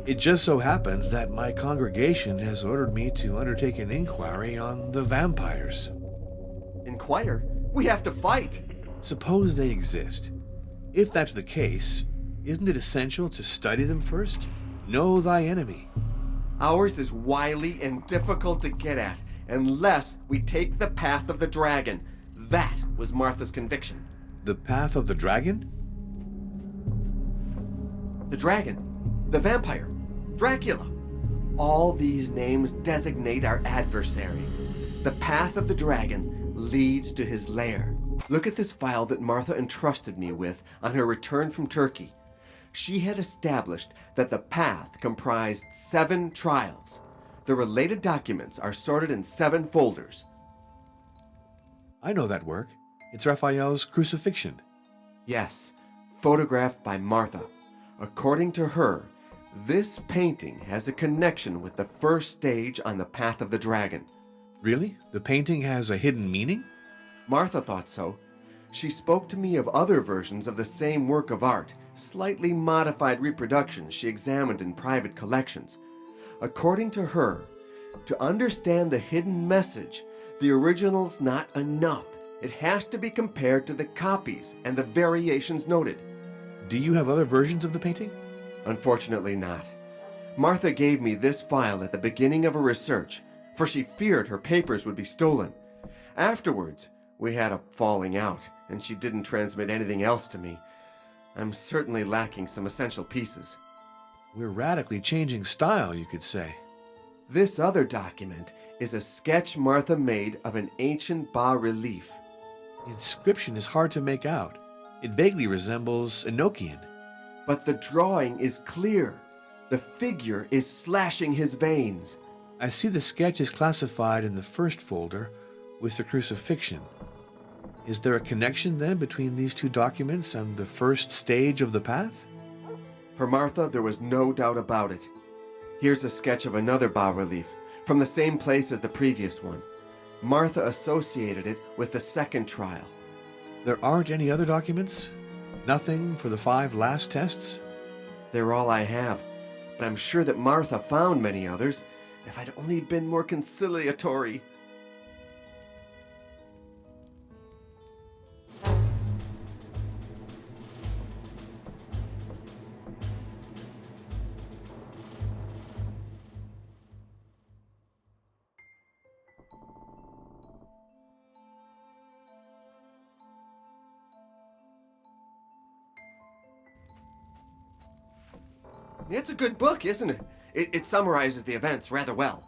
It just so happens that my congregation has ordered me to undertake an inquiry on the vampires. Inquire? We have to fight! Suppose they exist. If that's the case, isn't it essential to study them first? Know thy enemy. Ours is wily and difficult to get at, unless we take the path of the dragon. That was Martha's conviction. The path of the dragon? The dragon. The vampire. Dracula. All these names designate our adversary. The path of the dragon leads to his lair. Look at this file that Martha entrusted me with on her return from Turkey. She had established that the path comprised 7 trials. The related documents are sorted in 7 folders. I know that work. It's Raphael's Crucifixion. Yes, photographed by Martha. According to her, this painting has a connection with the first stage on the path of the dragon. Really? The painting has a hidden meaning? Martha thought so. She spoke to me of other versions of the same work of art, slightly modified reproductions she examined in private collections. According to her, to understand the hidden message, the original's not enough. It has to be compared to the copies and the variations noted. Do you have other versions of the painting? Unfortunately not. Martha gave me this file at the beginning of her research, for she feared her papers would be stolen. Afterwards, we had a falling out, and she didn't transmit anything else to me. I'm certainly lacking some essential pieces. We're radically changing style, you could say. This other document is a sketch Martha made of an ancient bas-relief. The inscription is hard to make out. It vaguely resembles Enochian. But the drawing is clear. The figure is slashing his veins. I see the sketch is classified in the first folder with the crucifixion. Is there a connection then between these 2 documents and the first stage of the path? For Martha, there was no doubt about it. Here's a sketch of another bas-relief, from the same place as the previous one. Martha associated it with the second trial. There aren't any other documents? Nothing for the 5 last tests? They're all I have, but I'm sure that Martha found many others, if I'd only been more conciliatory. It's a good book, isn't it? It summarizes the events rather well.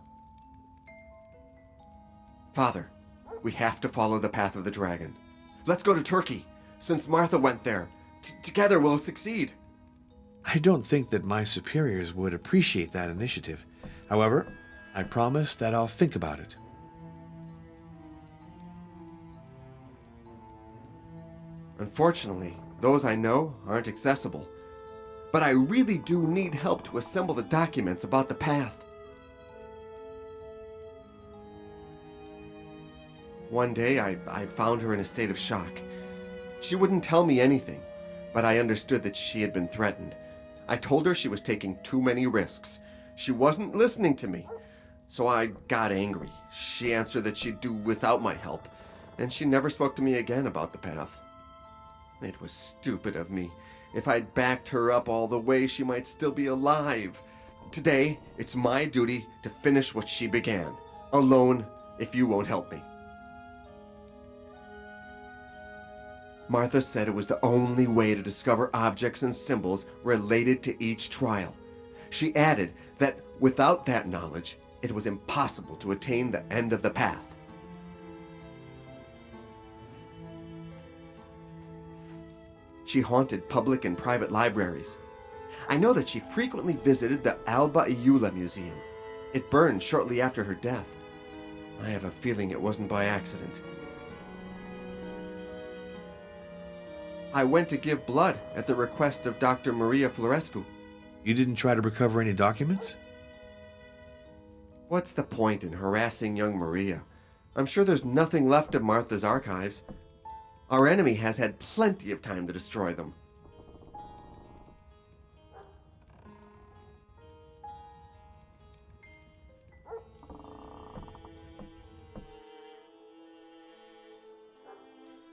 Father, we have to follow the path of the dragon. Let's go to Turkey. Since Martha went there, together we'll succeed. I don't think that my superiors would appreciate that initiative. However, I promise that I'll think about it. Unfortunately, those I know aren't accessible. But I really do need help to assemble the documents about the path. One day, I found her in a state of shock. She wouldn't tell me anything, but I understood that she had been threatened. I told her she was taking too many risks. She wasn't listening to me, so I got angry. She answered that she'd do without my help, and she never spoke to me again about the path. It was stupid of me. If I'd backed her up all the way, she might still be alive. Today, it's my duty to finish what she began, alone if you won't help me. Martha said it was the only way to discover objects and symbols related to each trial. She added that without that knowledge, it was impossible to attain the end of the path. She haunted public and private libraries. I know that she frequently visited the Alba Iula Museum. It burned shortly after her death. I have a feeling it wasn't by accident. I went to give blood at the request of Dr. Maria Florescu. You didn't try to recover any documents? What's the point in harassing young Maria? I'm sure there's nothing left of Martha's archives. Our enemy has had plenty of time to destroy them.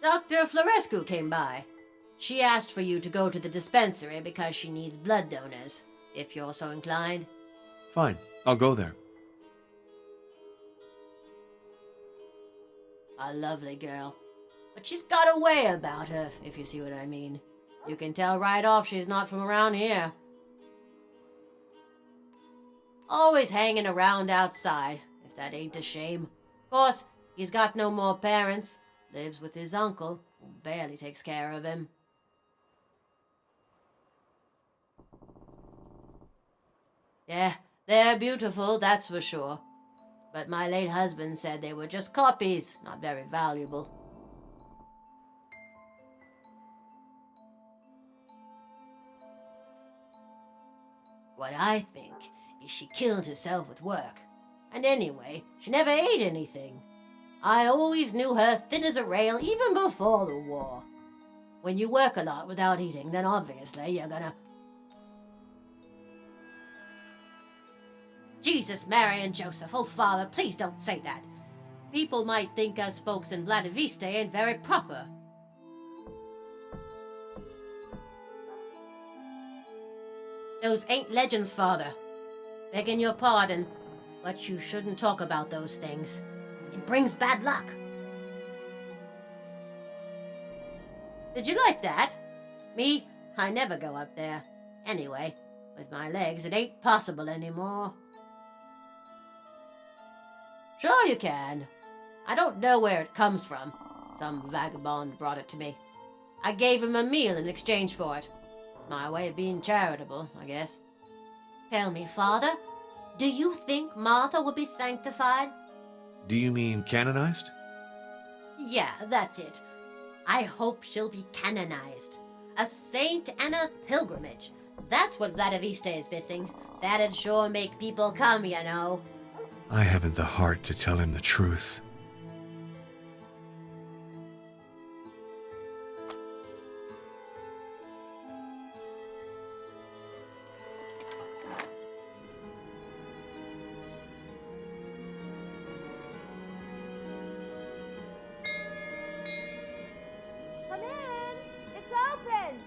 Dr. Florescu came by. She asked for you to go to the dispensary because she needs blood donors, if you're so inclined. Fine, I'll go there. A lovely girl. But she's got a way about her, if you see what I mean. You can tell right off she's not from around here. Always hanging around outside, if that ain't a shame. Of course, he's got no more parents. Lives with his uncle, who barely takes care of him. Yeah, they're beautiful, that's for sure. But my late husband said they were just copies, not very valuable. What I think is she killed herself with work. And anyway, she never ate anything. I always knew her thin as a rail even before the war. When you work a lot without eating, then obviously you're gonna... Jesus, Mary, and Joseph, oh Father, please don't say that. People might think us folks in Vladoviste ain't very proper. Those ain't legends, Father. Begging your pardon, but you shouldn't talk about those things. It brings bad luck. Did you like that? Me, I never go up there. Anyway, with my legs, it ain't possible anymore. Sure you can. I don't know where it comes from. Some vagabond brought it to me. I gave him a meal in exchange for it. It's my way of being charitable, I guess. Tell me, Father, do you think Martha will be sanctified? Do you mean canonized? Yeah, that's it. I hope she'll be canonized. A saint and a pilgrimage. That's what Vladoviste is missing. That'd sure make people come, you know. I haven't the heart to tell him the truth. Come in! It's open!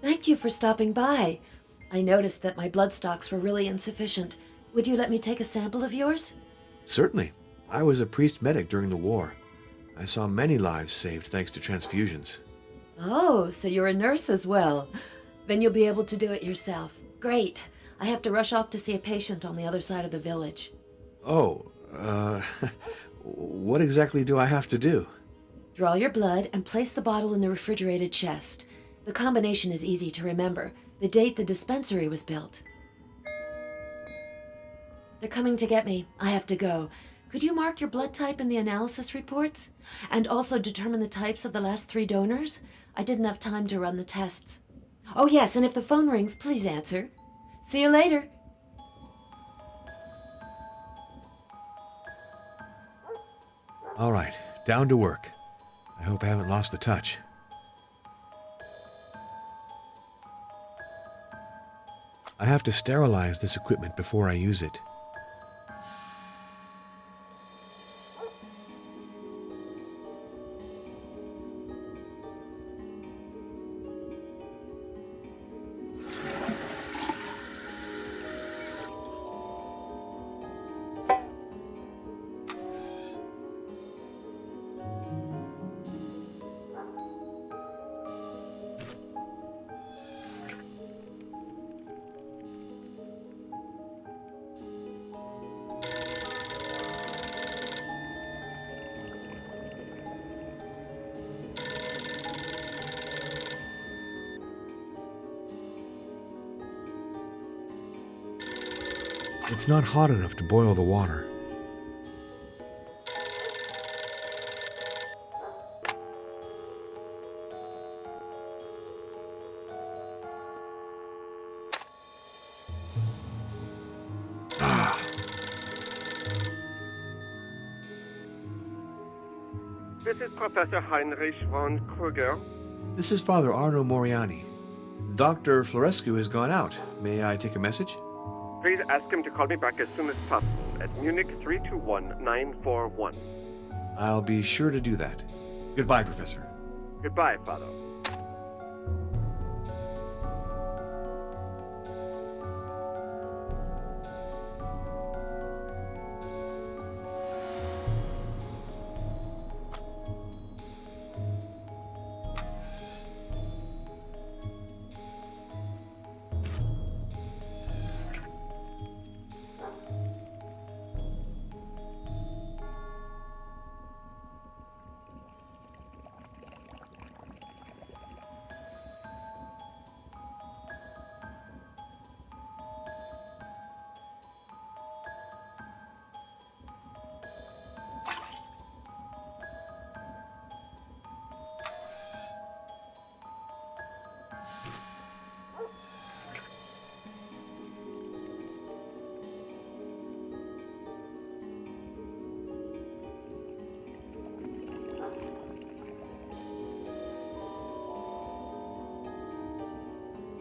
Thank you for stopping by. I noticed that my blood stocks were really insufficient. Would you let me take a sample of yours? Certainly. I was a priest medic during the war. I saw many lives saved thanks to transfusions. Oh, so you're a nurse as well. Then you'll be able to do it yourself. Great. I have to rush off to see a patient on the other side of the village. Oh, what exactly do I have to do? Draw your blood and place the bottle in the refrigerated chest. The combination is easy to remember. The date the dispensary was built. They're coming to get me. I have to go. Could you mark your blood type in the analysis reports? And also determine the types of the last 3 donors? I didn't have time to run the tests. Oh yes, and if the phone rings, please answer. See you later. All right, down to work. I hope I haven't lost the touch. I have to sterilize this equipment before I use it. It's not hot enough to boil the water. This is Professor Heinrich von Kruger. This is Father Arno Moriani. Dr. Florescu has gone out. May I take a message? Please ask him to call me back as soon as possible at Munich 321941. I'll be sure to do that. Goodbye, Professor. Goodbye, Father.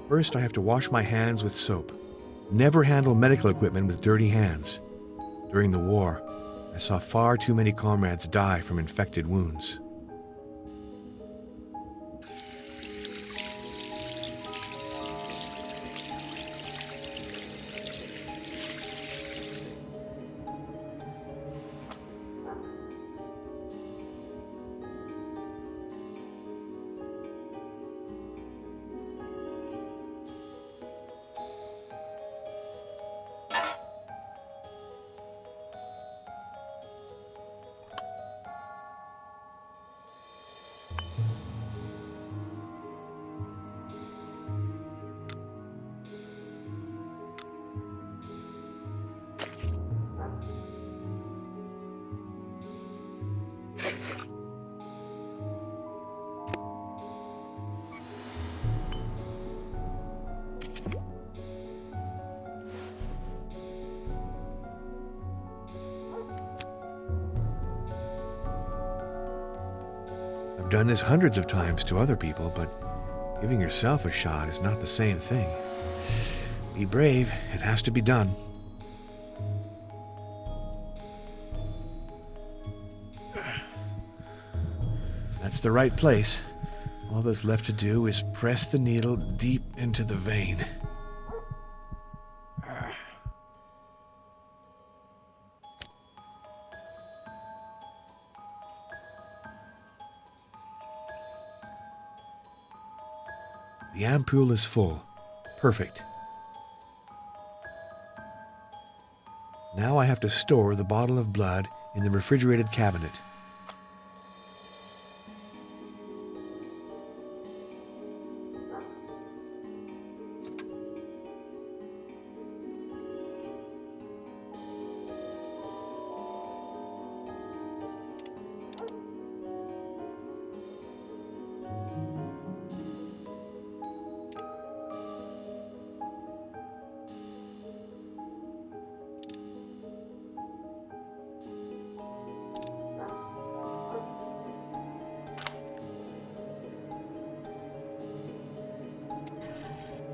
First, I have to wash my hands with soap. Never handle medical equipment with dirty hands. During the war, I saw far too many comrades die from infected wounds. I've done this hundreds of times to other people, but giving yourself a shot is not the same thing. Be brave. It has to be done. That's the right place. All that's left to do is press the needle deep into the vein. The ampoule is full. Perfect. Now I have to store the bottle of blood in the refrigerated cabinet.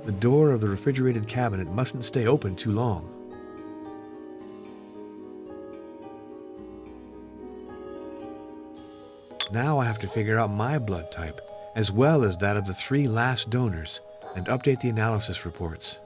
The door of the refrigerated cabinet mustn't stay open too long. Now I have to figure out my blood type, as well as that of the 3 last donors, and update the analysis reports.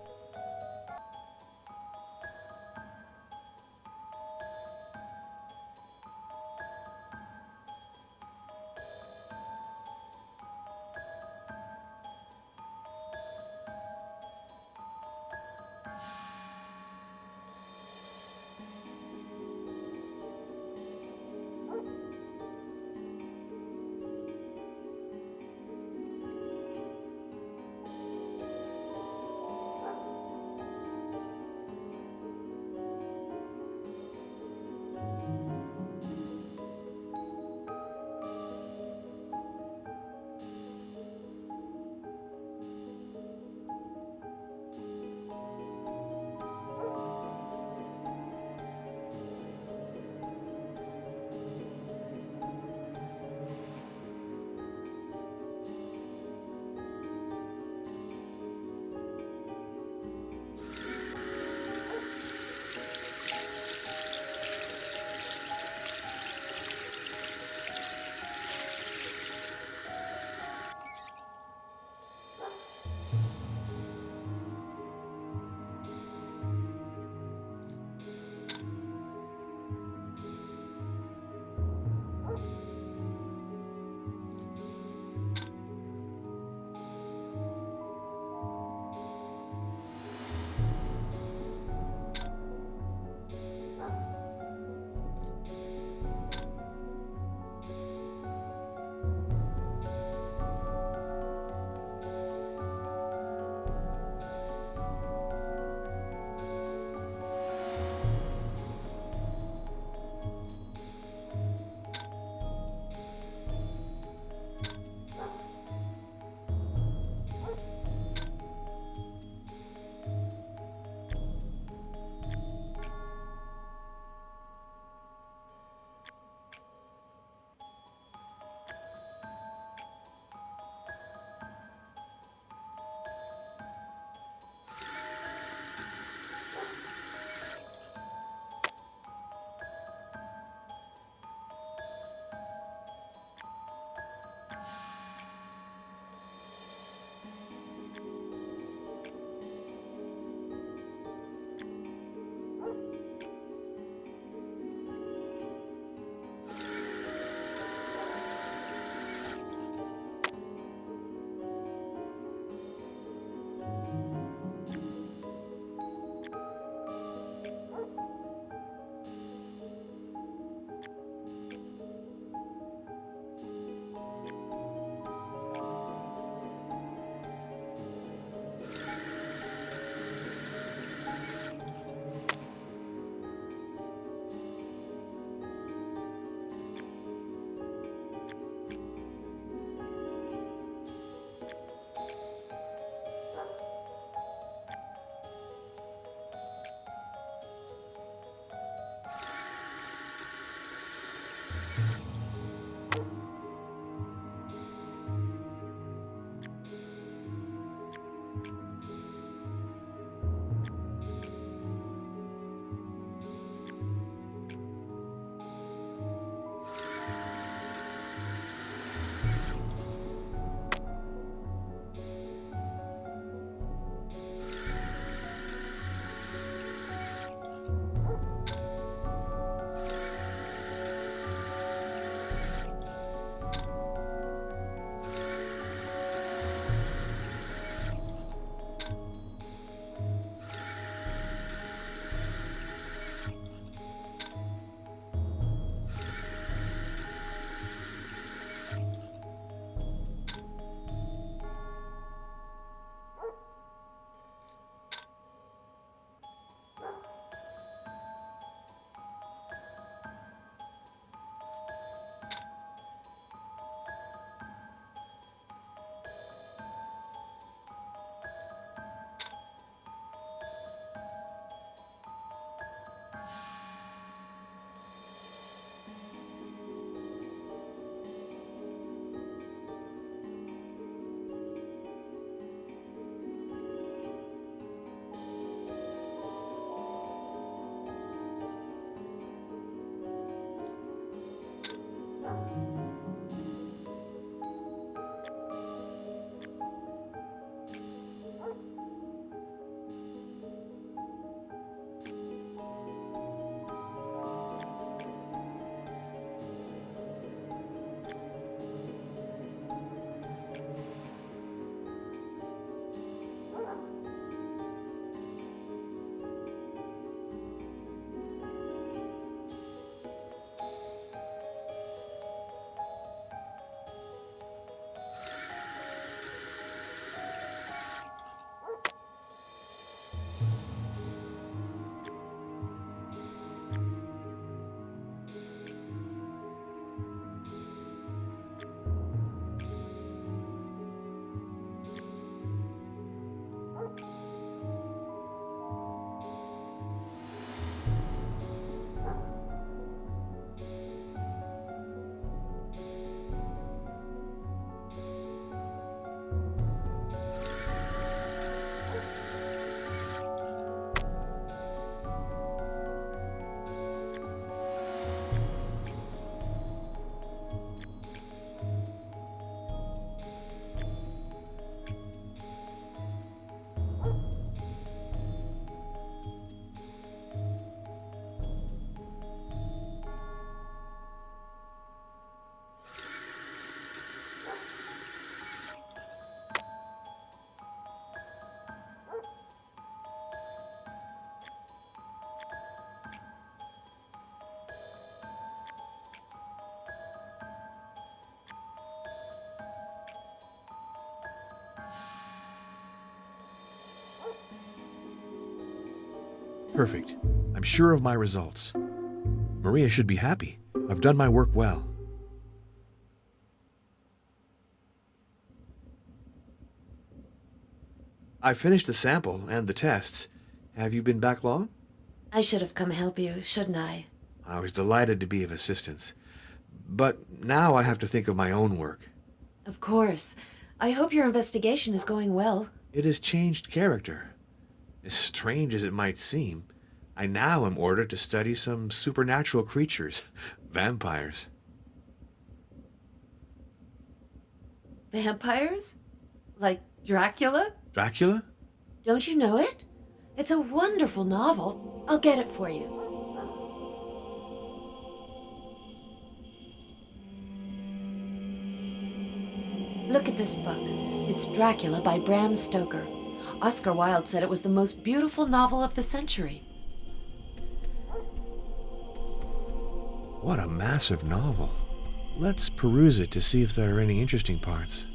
Perfect. I'm sure of my results. Maria should be happy. I've done my work well. I finished the sample and the tests. Have you been back long? I should have come help you, shouldn't I? I was delighted to be of assistance. But now I have to think of my own work. Of course. I hope your investigation is going well. It has changed character. As strange as it might seem, I now am ordered to study some supernatural creatures, vampires. Vampires? Like Dracula? Dracula? Don't you know it? It's a wonderful novel. I'll get it for you. Look at this book. It's Dracula by Bram Stoker. Oscar Wilde said it was the most beautiful novel of the century. What a massive novel. Let's peruse it to see if there are any interesting parts.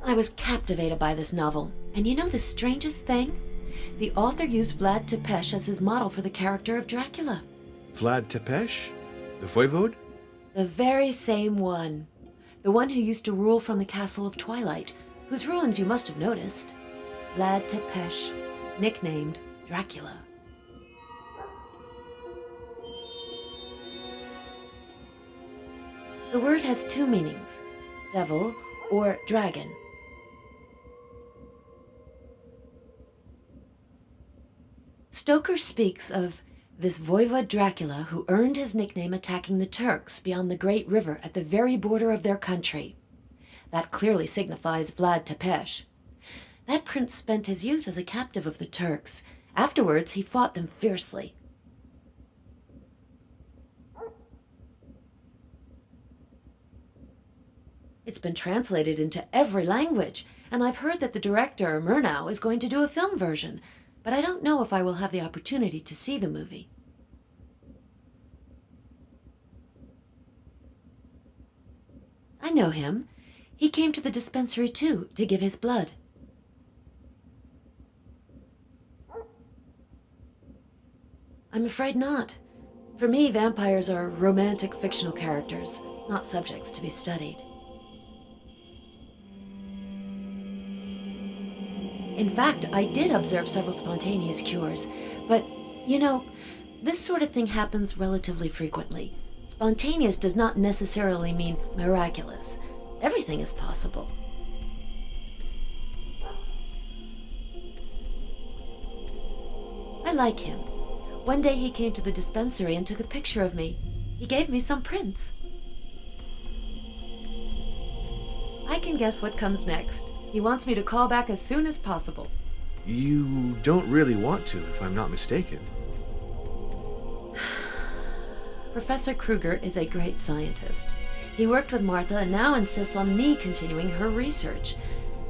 I was captivated by this novel, and you know the strangest thing? The author used Vlad Tepes as his model for the character of Dracula. Vlad Tepes? The voivode? The very same one. The one who used to rule from the Castle of Twilight, whose ruins you must have noticed. Vlad Tepes, nicknamed Dracula. The word has two meanings, devil or dragon. Stoker speaks of this voivode Dracula who earned his nickname attacking the Turks beyond the Great River at the very border of their country. That clearly signifies Vlad Tepes. That prince spent his youth as a captive of the Turks. Afterwards, he fought them fiercely. It's been translated into every language, and I've heard that the director, Murnau, is going to do a film version, but I don't know if I will have the opportunity to see the movie. I know him. He came to the dispensary too, to give his blood. I'm afraid not. For me, vampires are romantic fictional characters, not subjects to be studied. In fact, I did observe several spontaneous cures, but, you know, this sort of thing happens relatively frequently. Spontaneous does not necessarily mean miraculous. Everything is possible. I like him. One day he came to the dispensary and took a picture of me. He gave me some prints. I can guess what comes next. He wants me to call back as soon as possible. You don't really want to, if I'm not mistaken. Professor Kruger is a great scientist. He worked with Martha and now insists on me continuing her research.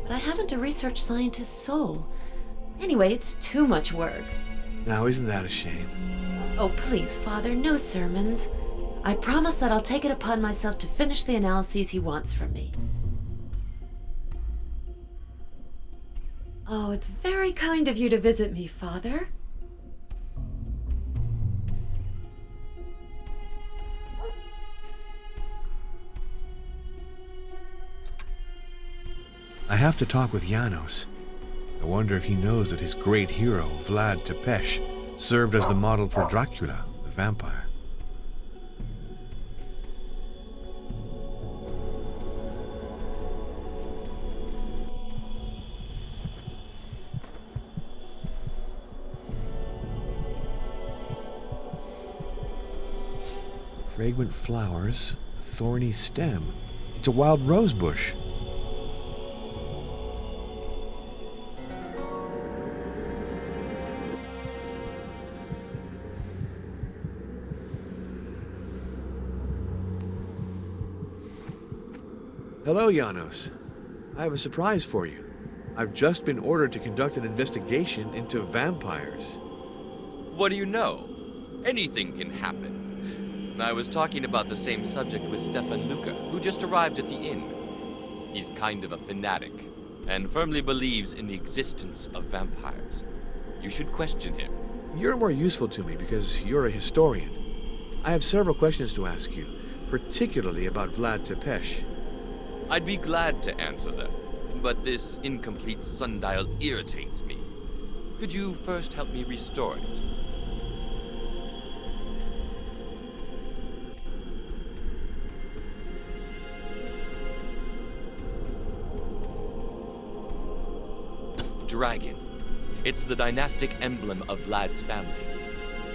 But I haven't a research scientist's soul. Anyway, it's too much work. Now, isn't that a shame? Oh, please, Father, no sermons. I promise that I'll take it upon myself to finish the analyses he wants from me. Oh, it's very kind of you to visit me, Father. I have to talk with Janos. I wonder if he knows that his great hero, Vlad Tepes, served as the model for Dracula, the vampire. Fragrant flowers, thorny stem. It's a wild rose bush. Hello, Janos. I have a surprise for you. I've just been ordered to conduct an investigation into vampires. What do you know? Anything can happen. I was talking about the same subject with Stefan Luca, who just arrived at the inn. He's kind of a fanatic, and firmly believes in the existence of vampires. You should question him. You're more useful to me because you're a historian. I have several questions to ask you, particularly about Vlad Tepes. I'd be glad to answer them, but this incomplete sundial irritates me. Could you first help me restore it? Dragon. It's the dynastic emblem of Vlad's family.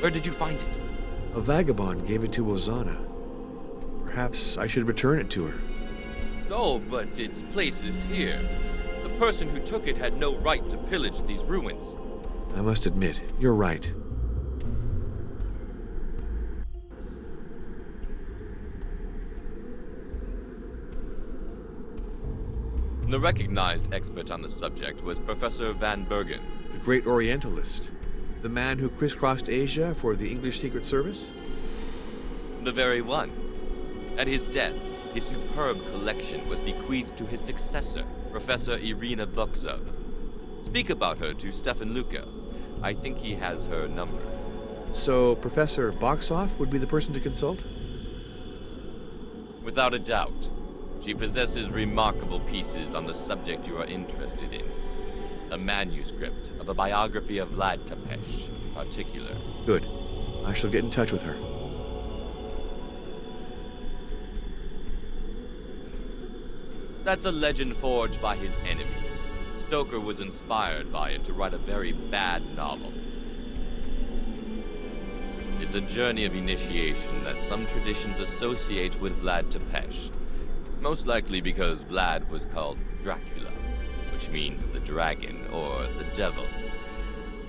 Where did you find it? A vagabond gave it to Ozana. Perhaps I should return it to her. Oh, but its place is here. The person who took it had no right to pillage these ruins. I must admit, you're right. The recognized expert on the subject was Professor Van Bergen. The great Orientalist. The man who crisscrossed Asia for the English Secret Service? The very one. At his death, his superb collection was bequeathed to his successor, Professor Irina Buxov. Speak about her to Stefan Luca. I think he has her number. So Professor Boxoff would be the person to consult? Without a doubt. She possesses remarkable pieces on the subject you are interested in. A manuscript of a biography of Vlad Tepes in particular. Good. I shall get in touch with her. That's a legend forged by his enemies. Stoker was inspired by it to write a very bad novel. It's a journey of initiation that some traditions associate with Vlad Tepes. Most likely because Vlad was called Dracula, which means the dragon or the devil.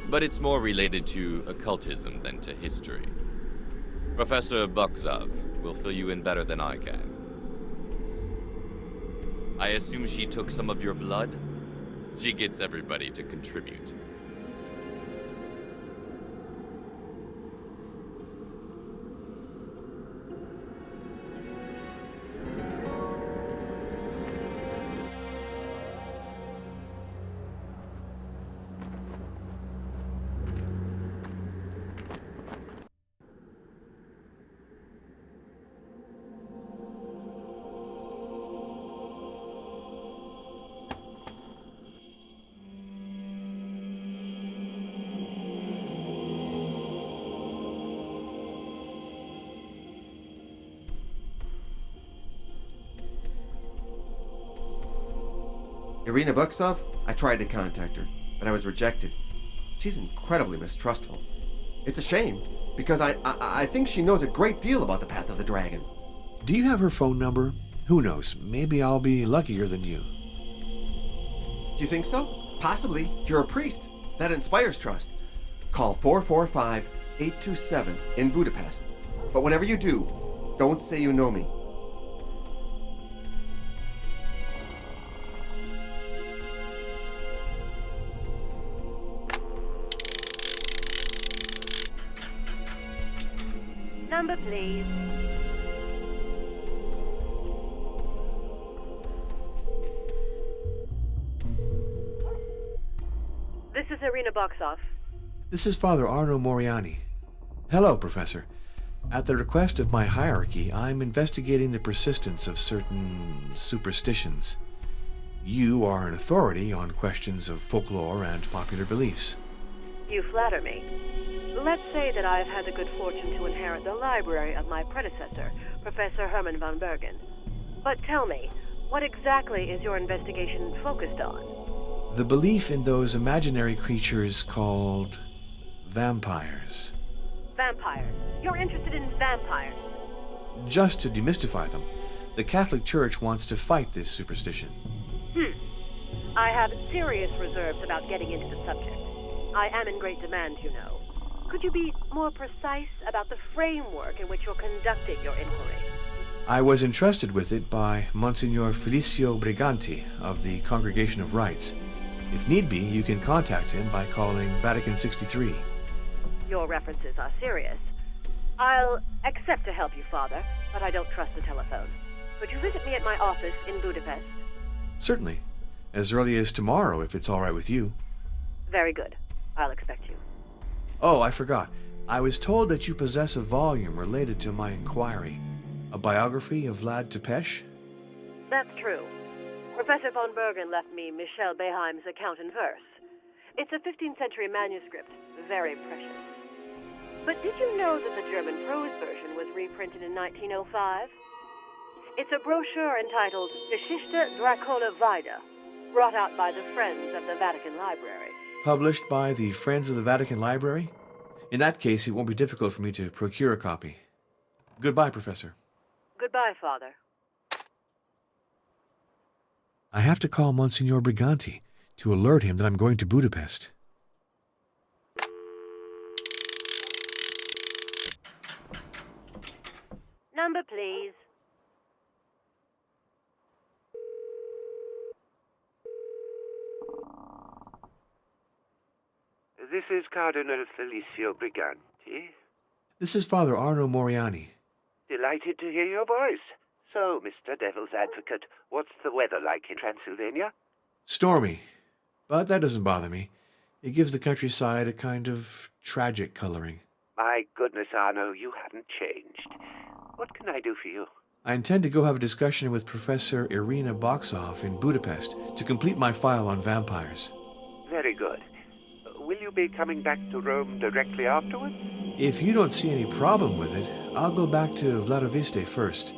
But it's more related to occultism than to history. Professor Buxov will fill you in better than I can. I assume she took some of your blood? She gets everybody to contribute. Irina Buxov? I tried to contact her, but I was rejected. She's incredibly mistrustful. It's a shame, because I think she knows a great deal about the path of the dragon. Do you have her phone number? Who knows? Maybe I'll be luckier than you. Do you think so? Possibly. You're a priest. That inspires trust. Call 445-827 in Budapest. But whatever you do, don't say you know me. Number, please. This is Irina Boxoff. This is Father Arno Moriani. Hello, Professor. At the request of my hierarchy, I'm investigating the persistence of certain superstitions. You are an authority on questions of folklore and popular beliefs. You flatter me. Let's say that I've had the good fortune to inherit the library of my predecessor, Professor Hermann von Bergen. But tell me, what exactly is your investigation focused on? The belief in those imaginary creatures called vampires. Vampires. You're interested in vampires. Just to demystify them, the Catholic Church wants to fight this superstition. I have serious reserves about getting into the subject. I am in great demand, you know. Could you be more precise about the framework in which you're conducting your inquiry? I was entrusted with it by Monsignor Felicio Briganti of the Congregation of Rites. If need be, you can contact him by calling Vatican 63. Your references are serious. I'll accept to help you, Father, but I don't trust the telephone. Could you visit me at my office in Budapest? Certainly. As early as tomorrow, if it's all right with you. Very good. I'll expect you. Oh, I forgot. I was told that you possess a volume related to my inquiry. A biography of Vlad Tepes? That's true. Professor von Bergen left me Michel Beheim's account in verse. It's a 15th century manuscript, very precious. But did you know that the German prose version was reprinted in 1905? It's a brochure entitled Geschichte Dracula Vida, brought out by the Friends of the Vatican Library. Published by the Friends of the Vatican Library? In that case, it won't be difficult for me to procure a copy. Goodbye, Professor. Goodbye, Father. I have to call Monsignor Briganti to alert him that I'm going to Budapest. Number, please. This is Cardinal Felicio Briganti. This is Father Arno Moriani. Delighted to hear your voice. So, Mr. Devil's Advocate, what's the weather like in Transylvania? Stormy. But that doesn't bother me. It gives the countryside a kind of tragic coloring. My goodness, Arno, you haven't changed. What can I do for you? I intend to go have a discussion with Professor Irina Boxoff in Budapest to complete my file on vampires. Very good. Will you be coming back to Rome directly afterwards? If you don't see any problem with it, I'll go back to Vladoviste first.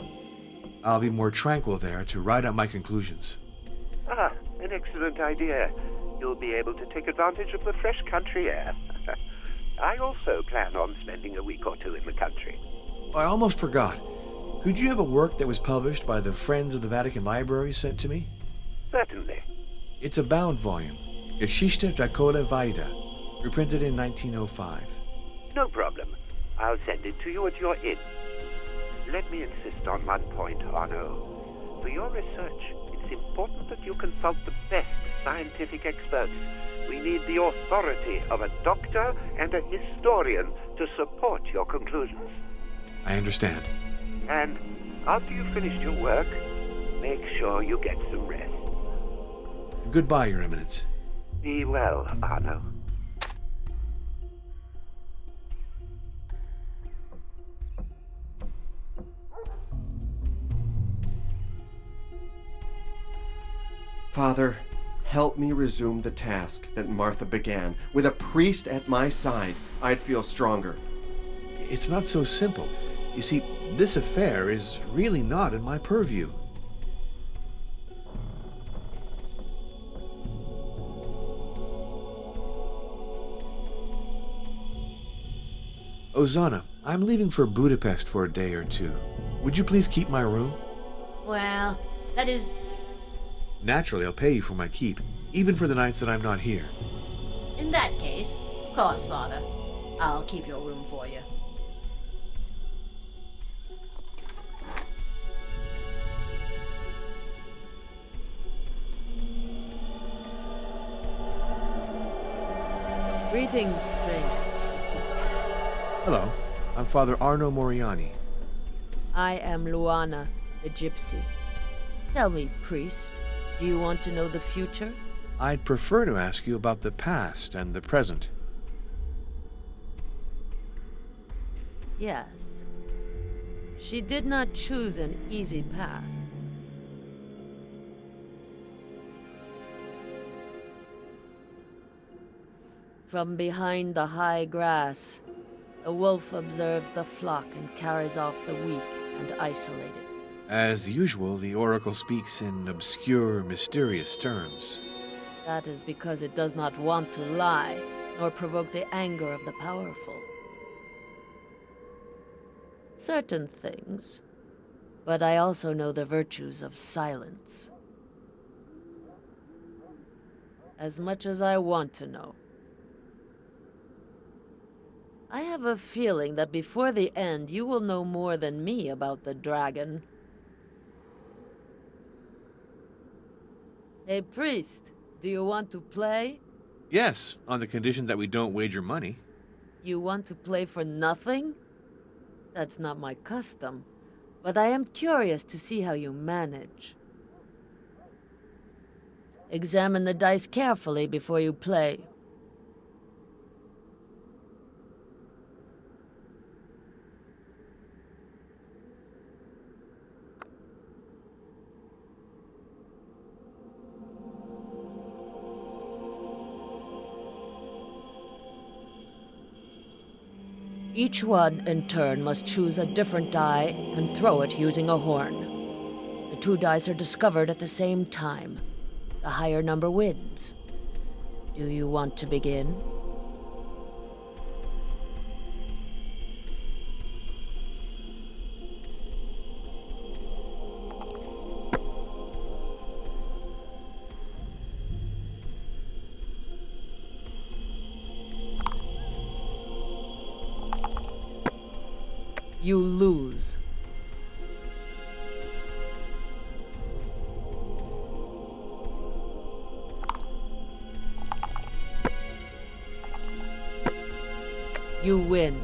I'll be more tranquil there to write out my conclusions. Ah, an excellent idea. You'll be able to take advantage of the fresh country air. I also plan on spending a week or two in the country. I almost forgot. Could you have a work that was published by the Friends of the Vatican Library sent to me? Certainly. It's a bound volume. Geschichte Dracula Vida, reprinted in 1905. No problem. I'll send it to you at your inn. Let me insist on one point, Arno. For your research, it's important that you consult the best scientific experts. We need the authority of a doctor and a historian to support your conclusions. I understand. And after you've finished your work, make sure you get some rest. Goodbye, Your Eminence. Be well, Arno. Father, help me resume the task that Martha began. With a priest at my side, I'd feel stronger. It's not so simple. You see, this affair is really not in my purview. Ozana, I'm leaving for Budapest for a day or two. Would you please keep my room? Well, that is... Naturally, I'll pay you for my keep, even for the nights that I'm not here. In that case, of course, Father. I'll keep your room for you. Greetings, stranger. Hello, I'm Father Arno Moriani. I am Luana, the gypsy. Tell me, priest, do you want to know the future? I'd prefer to ask you about the past and the present. Yes. She did not choose an easy path. From behind the high grass, the wolf observes the flock and carries off the weak and isolated. As usual, the oracle speaks in obscure, mysterious terms. That is because it does not want to lie, nor provoke the anger of the powerful. Certain things, but I also know the virtues of silence. As much as I want to know. I have a feeling that before the end you will know more than me about the dragon. Hey, priest, do you want to play? Yes, on the condition that we don't wager money. You want to play for nothing? That's not my custom, but I am curious to see how you manage. Examine the dice carefully before you play. Each one, in turn, must choose a different die and throw it using a horn. The two dice are discovered at the same time. The higher number wins. Do you want to begin? You lose. You win.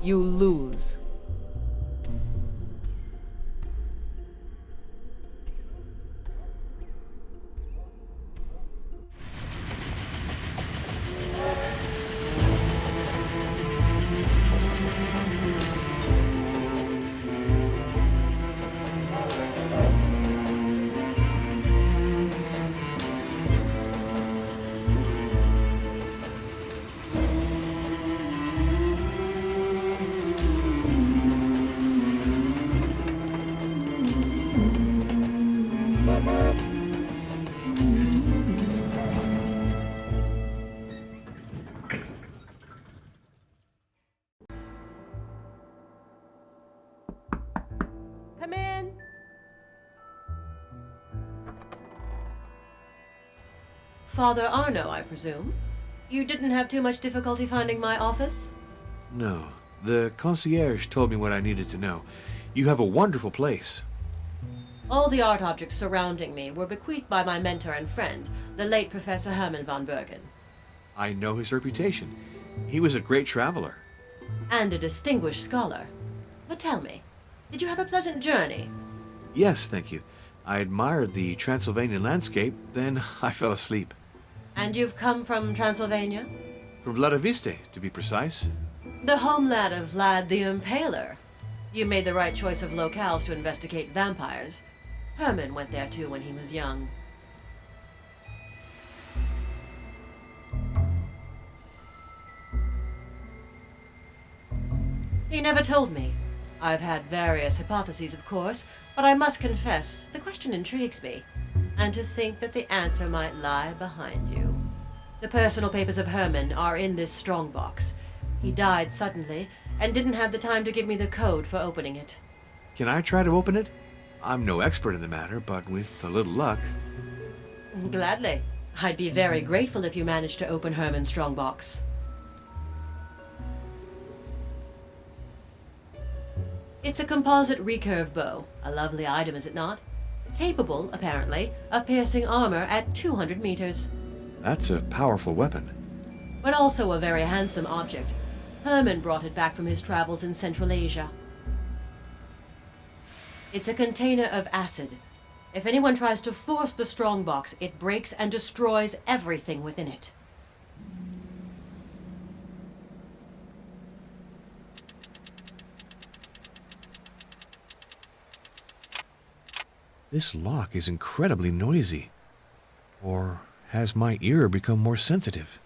You lose. Come in. Father Arno, I presume? You didn't have too much difficulty finding my office? No, the concierge told me what I needed to know. You have a wonderful place. All the art objects surrounding me were bequeathed by my mentor and friend, the late Professor Hermann von Bergen. I know his reputation. He was a great traveler. And a distinguished scholar. But tell me, did you have a pleasant journey? Yes, thank you. I admired the Transylvanian landscape, then I fell asleep. And you've come from Transylvania? From Vladoviste, to be precise. The homeland of Vlad the Impaler. You made the right choice of locales to investigate vampires. Herman went there too when he was young. He never told me. I've had various hypotheses, of course, but I must confess, the question intrigues me. And to think that the answer might lie behind you. The personal papers of Herman are in this strongbox. He died suddenly, and didn't have the time to give me the code for opening it. Can I try to open it? I'm no expert in the matter, but with a little luck. Gladly. I'd be very grateful if you managed to open Herman's strongbox. It's a composite recurve bow. A lovely item, is it not? Capable, apparently, of piercing armor at 200 meters. That's a powerful weapon. But also a very handsome object. Herman brought it back from his travels in Central Asia. It's a container of acid. If anyone tries to force the strongbox, it breaks and destroys everything within it. This lock is incredibly noisy. Or has my ear become more sensitive?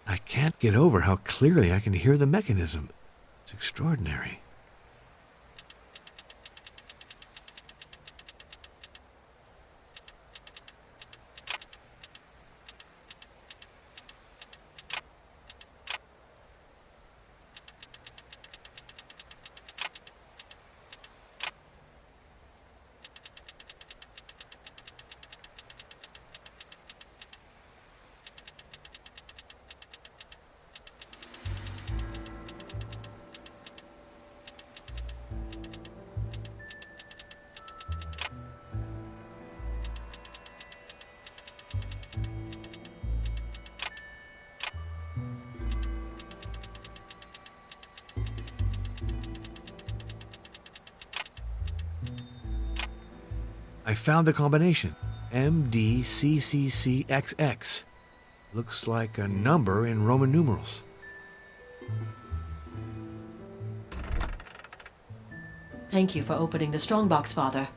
I can't get over how clearly I can hear the mechanism. It's extraordinary. I found the combination. MDCCCXX. Looks like a number in Roman numerals. Thank you for opening the strongbox, Father.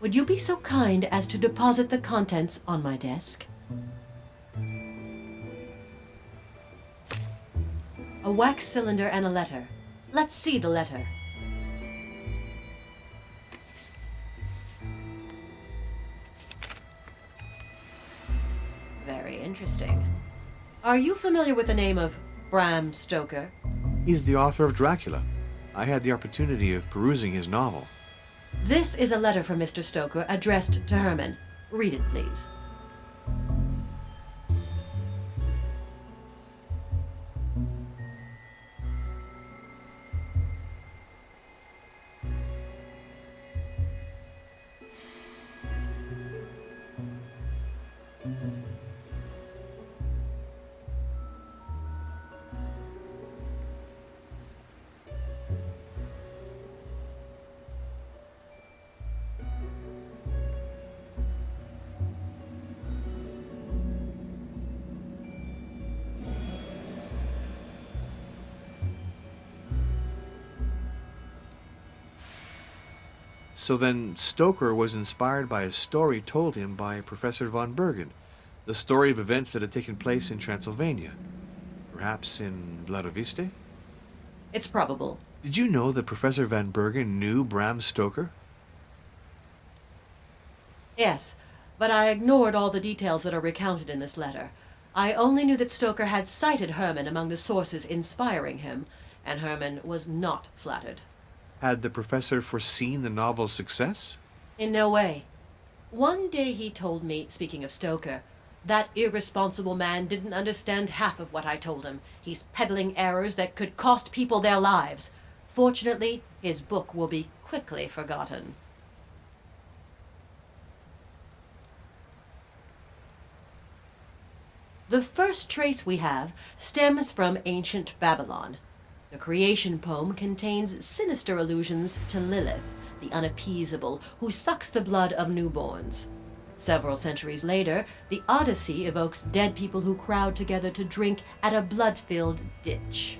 Would you be so kind as to deposit the contents on my desk? A wax cylinder and a letter. Let's see the letter. Very interesting. Are you familiar with the name of Bram Stoker? He's the author of Dracula. I had the opportunity of perusing his novel. This is a letter from Mr. Stoker addressed to Herman. Read it, please. So then Stoker was inspired by a story told him by Professor von Bergen, the story of events that had taken place in Transylvania. Perhaps in Vladoviste? It's probable. Did you know that Professor van Bergen knew Bram Stoker? Yes, but I ignored all the details that are recounted in this letter. I only knew that Stoker had cited Herman among the sources inspiring him, and Herman was not flattered. Had the professor foreseen the novel's success? In no way. One day he told me, speaking of Stoker, that irresponsible man didn't understand half of what I told him. He's peddling errors that could cost people their lives. Fortunately, his book will be quickly forgotten. The first trace we have stems from ancient Babylon. The creation poem contains sinister allusions to Lilith, the unappeasable, who sucks the blood of newborns. Several centuries later, the Odyssey evokes dead people who crowd together to drink at a blood-filled ditch.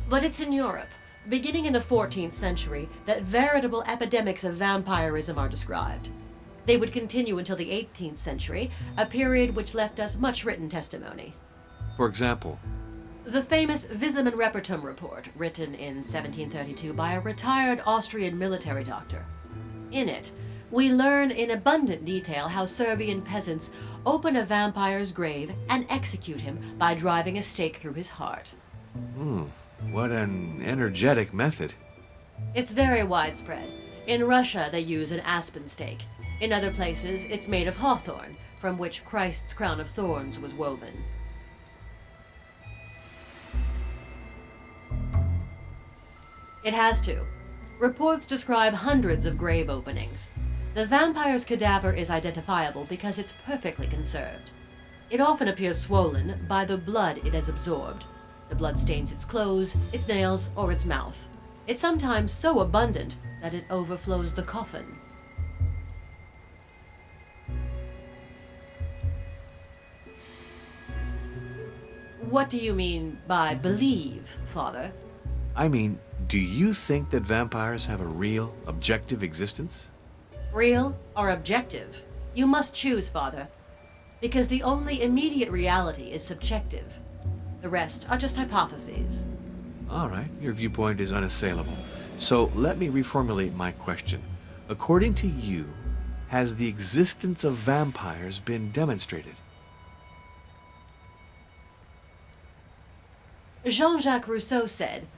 But it's in Europe, beginning in the 14th century, that veritable epidemics of vampirism are described. They would continue until the 18th century, a period which left us much written testimony. For example? The famous Visum and Repertum report, written in 1732 by a retired Austrian military doctor. In it, we learn in abundant detail how Serbian peasants open a vampire's grave and execute him by driving a stake through his heart. What an energetic method. It's very widespread. In Russia, they use an aspen stake. In other places, it's made of hawthorn, from which Christ's crown of thorns was woven. It has to. Reports describe hundreds of grave openings. The vampire's cadaver is identifiable because it's perfectly conserved. It often appears swollen by the blood it has absorbed. The blood stains its clothes, its nails, or its mouth. It's sometimes so abundant that it overflows the coffin. What do you mean by believe, Father? I mean, do you think that vampires have a real, objective existence? Real or objective? You must choose, Father, because the only immediate reality is subjective. The rest are just hypotheses. All right, your viewpoint is unassailable. So let me reformulate my question. According to you, has the existence of vampires been demonstrated? Jean-Jacques Rousseau said,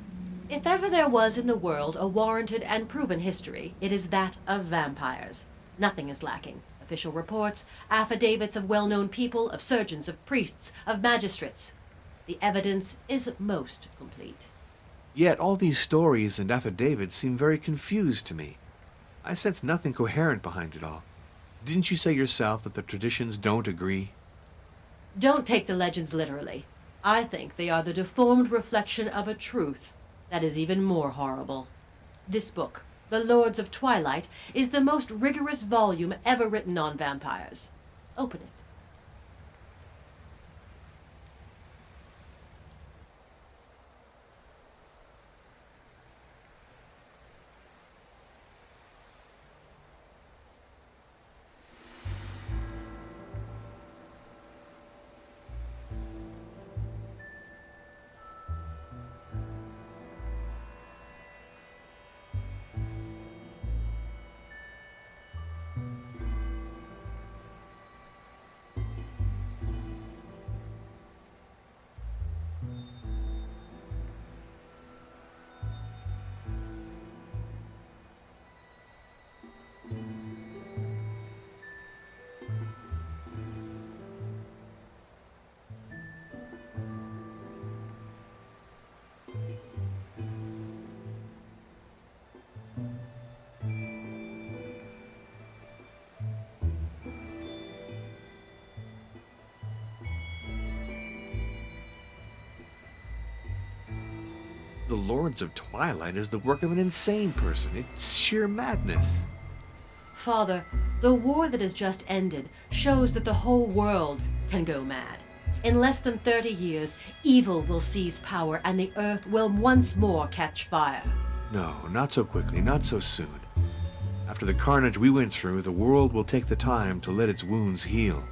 "If ever there was in the world a warranted and proven history, it is that of vampires. Nothing is lacking. Official reports, affidavits of well-known people, of surgeons, of priests, of magistrates. The evidence is most complete." Yet all these stories and affidavits seem very confused to me. I sense nothing coherent behind it all. Didn't you say yourself that the traditions don't agree? Don't take the legends literally. I think they are the deformed reflection of a truth that is even more horrible. This book, The Lords of Twilight, is the most rigorous volume ever written on vampires. Open it. The Lords of Twilight is the work of an insane person. It's sheer madness. Father, the war that has just ended shows that the whole world can go mad. In less than 30 years, evil will seize power and the earth will once more catch fire. No, not so quickly, not so soon. After the carnage we went through, the world will take the time to let its wounds heal.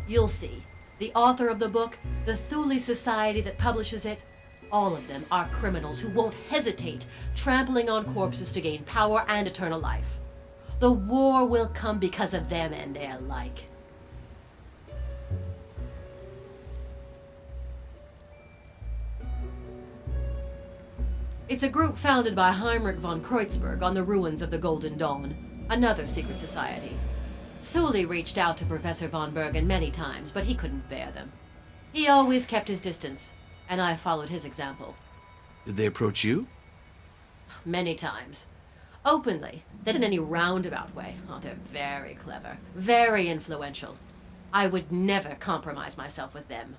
You'll see. The author of the book, the Thule Society that publishes it, all of them are criminals who won't hesitate trampling on corpses to gain power and eternal life. The war will come because of them and their like. It's a group founded by Heinrich von Kreutzberg on the ruins of the Golden Dawn, another secret society. Thule reached out to Professor von Bergen many times, but he couldn't bear them. He always kept his distance, and I followed his example. Did they approach you? Many times. Openly, then in any roundabout way. Oh, they're very clever, very influential. I would never compromise myself with them.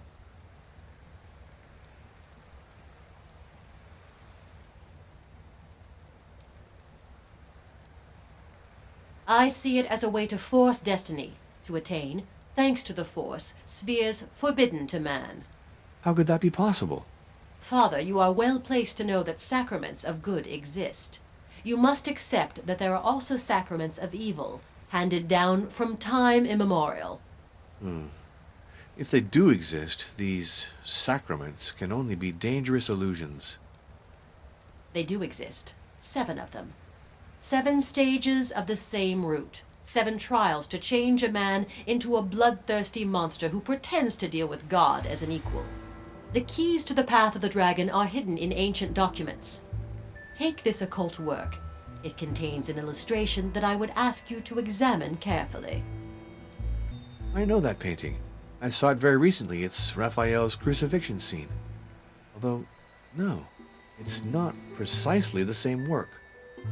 I see it as a way to force destiny, to attain, thanks to the force, spheres forbidden to man. How could that be possible? Father, you are well placed to know that sacraments of good exist. You must accept that there are also sacraments of evil, handed down from time immemorial. If they do exist, these sacraments can only be dangerous illusions. They do exist. 7 of them. 7 stages of the same route. 7 trials to change a man into a bloodthirsty monster who pretends to deal with God as an equal. The keys to the path of the dragon are hidden in ancient documents. Take this occult work. It contains an illustration that I would ask you to examine carefully. I know that painting. I saw it very recently. It's Raphael's crucifixion scene. Although, no, it's not precisely the same work.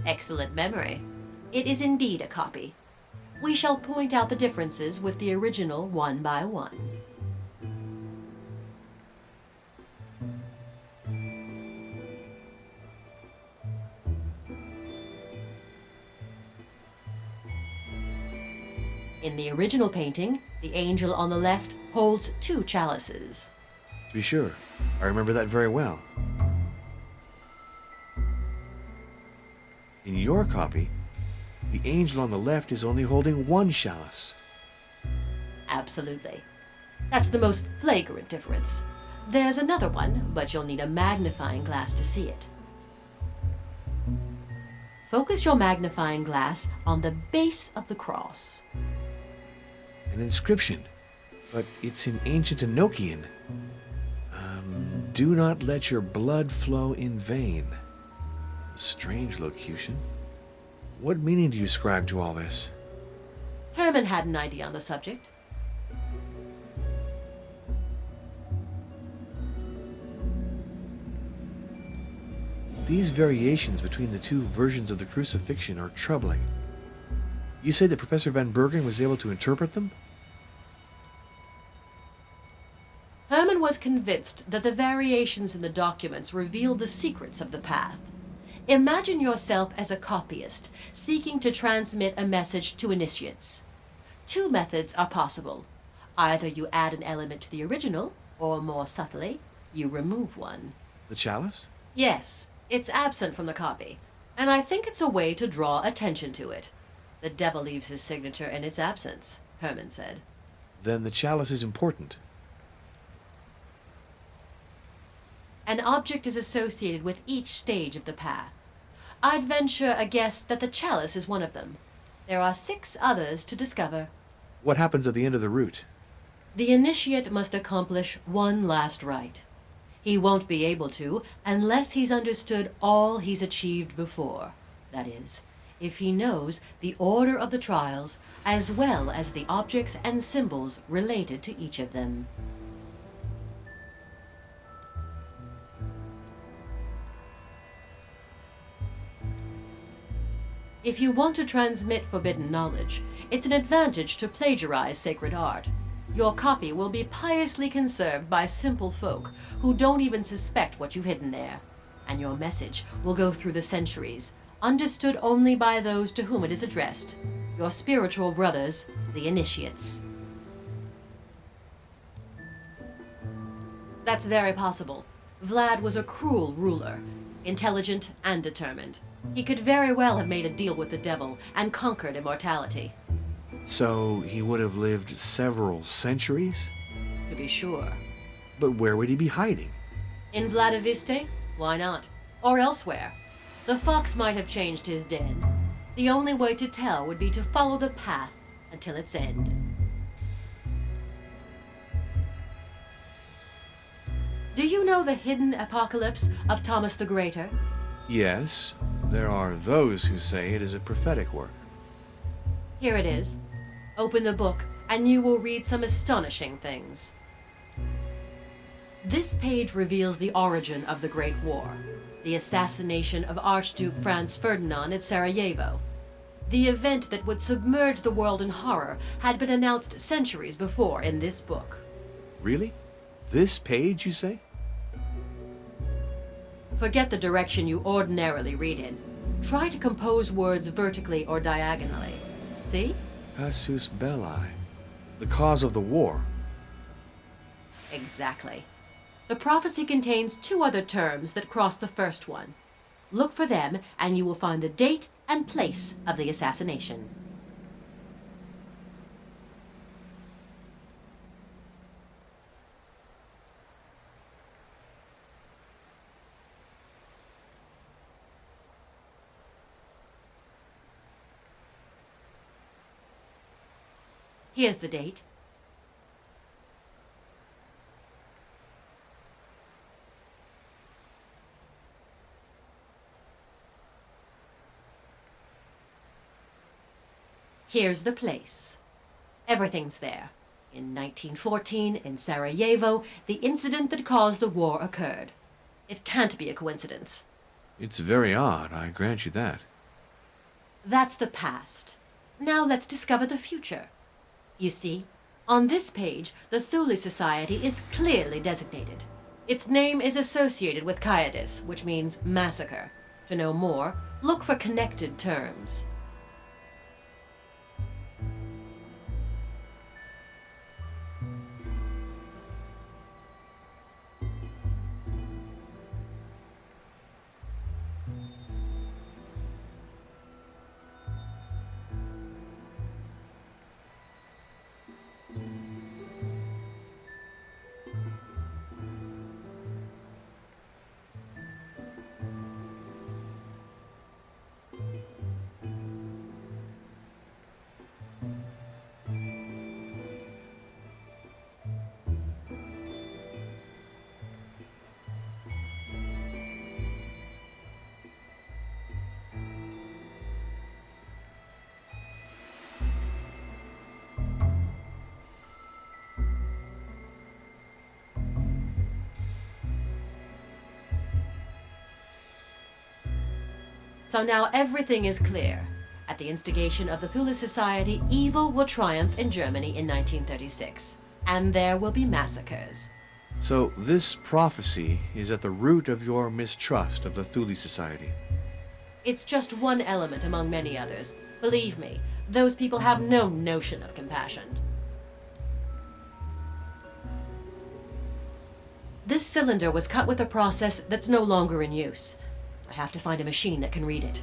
Excellent memory. It is indeed a copy. We shall point out the differences with the original one by one. In the original painting, the angel on the left holds 2 chalices. To be sure, I remember that very well. In your copy, the angel on the left is only holding 1 chalice. Absolutely. That's the most flagrant difference. There's another one, but you'll need a magnifying glass to see it. Focus your magnifying glass on the base of the cross. An inscription, but it's in ancient Enochian. Do not let your blood flow in vain. A strange locution. What meaning do you ascribe to all this? Herman had an idea on the subject. These variations between the 2 versions of the crucifixion are troubling. You say that Professor Van Bergen was able to interpret them? Herman was convinced that the variations in the documents revealed the secrets of the path. Imagine yourself as a copyist, seeking to transmit a message to initiates. 2 methods are possible. Either you add an element to the original, or more subtly, you remove one. The chalice? Yes, it's absent from the copy, and I think it's a way to draw attention to it. The devil leaves his signature in its absence, Herman said. Then the chalice is important. An object is associated with each stage of the path. I'd venture a guess that the chalice is one of them. There are 6 others to discover. What happens at the end of the route? The initiate must accomplish one last rite. He won't be able to unless he's understood all he's achieved before. That is, if he knows the order of the trials as well as the objects and symbols related to each of them. If you want to transmit forbidden knowledge, it's an advantage to plagiarize sacred art. Your copy will be piously conserved by simple folk who don't even suspect what you've hidden there. And your message will go through the centuries, understood only by those to whom it is addressed, your spiritual brothers, the initiates. That's very possible. Vlad was a cruel ruler, intelligent and determined. He could very well have made a deal with the devil and conquered immortality. So he would have lived several centuries? To be sure. But where would he be hiding? In Vladoviste? Why not? Or elsewhere. The fox might have changed his den. The only way to tell would be to follow the path until its end. Do you know the hidden apocalypse of Thomas the Greater? Yes, there are those who say it is a prophetic work. Here it is. Open the book, and you will read some astonishing things. This page reveals the origin of the Great War, the assassination of Archduke Franz Ferdinand at Sarajevo. The event that would submerge the world in horror had been announced centuries before in this book. Really? This page, you say? Forget the direction you ordinarily read in. Try to compose words vertically or diagonally. See? Casus belli. The cause of the war. Exactly. The prophecy contains 2 other terms that cross the first one. Look for them, and you will find the date and place of the assassination. Here's the date. Here's the place. Everything's there. In 1914, in Sarajevo, the incident that caused the war occurred. It can't be a coincidence. It's very odd, I grant you that. That's the past. Now let's discover the future. You see, on this page, the Thule Society is clearly designated. Its name is associated with Kaiadis, which means massacre. To know more, look for connected terms. So now everything is clear. At the instigation of the Thule Society, evil will triumph in Germany in 1936, and there will be massacres. So this prophecy is at the root of your mistrust of the Thule Society. It's just one element among many others. Believe me, those people have no notion of compassion. This cylinder was cut with a process that's no longer in use. I have to find a machine that can read it.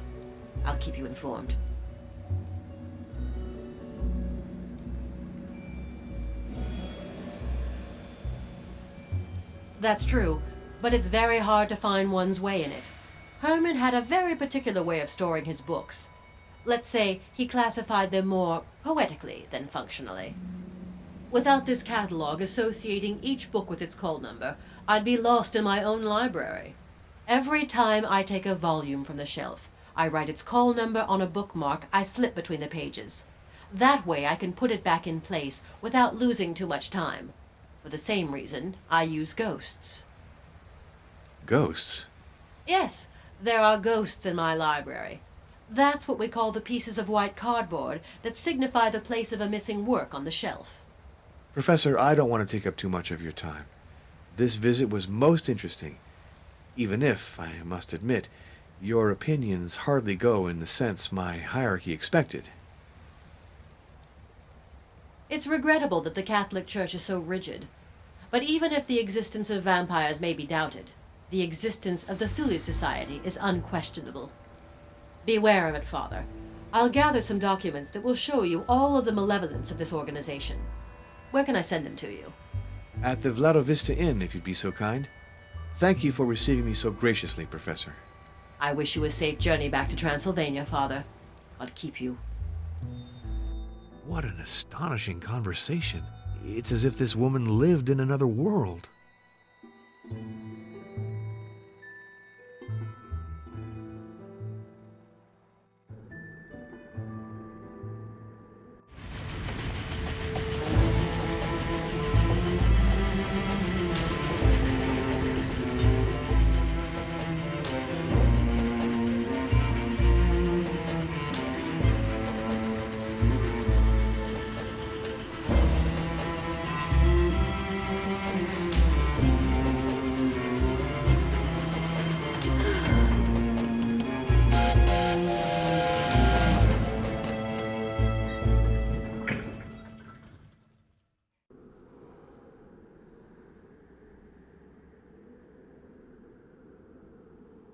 I'll keep you informed. That's true, but it's very hard to find one's way in it. Herman had a very particular way of storing his books. Let's say he classified them more poetically than functionally. Without this catalog associating each book with its call number, I'd be lost in my own library. Every time I take a volume from the shelf, I write its call number on a bookmark I slip between the pages. That way I can put it back in place without losing too much time. For the same reason, I use ghosts. Ghosts? Yes, there are ghosts in my library. That's what we call the pieces of white cardboard that signify the place of a missing work on the shelf. Professor, I don't want to take up too much of your time. This visit was most interesting, even if, I must admit, your opinions hardly go in the sense my hierarchy expected. It's regrettable that the Catholic Church is so rigid. But even if the existence of vampires may be doubted, the existence of the Thule Society is unquestionable. Beware of it, Father. I'll gather some documents that will show you all of the malevolence of this organization. Where can I send them to you? At the Vladoviste Inn, if you'd be so kind. Thank you for receiving me so graciously, Professor. I wish you a safe journey back to Transylvania, Father. God keep you. What an astonishing conversation. It's as if this woman lived in another world.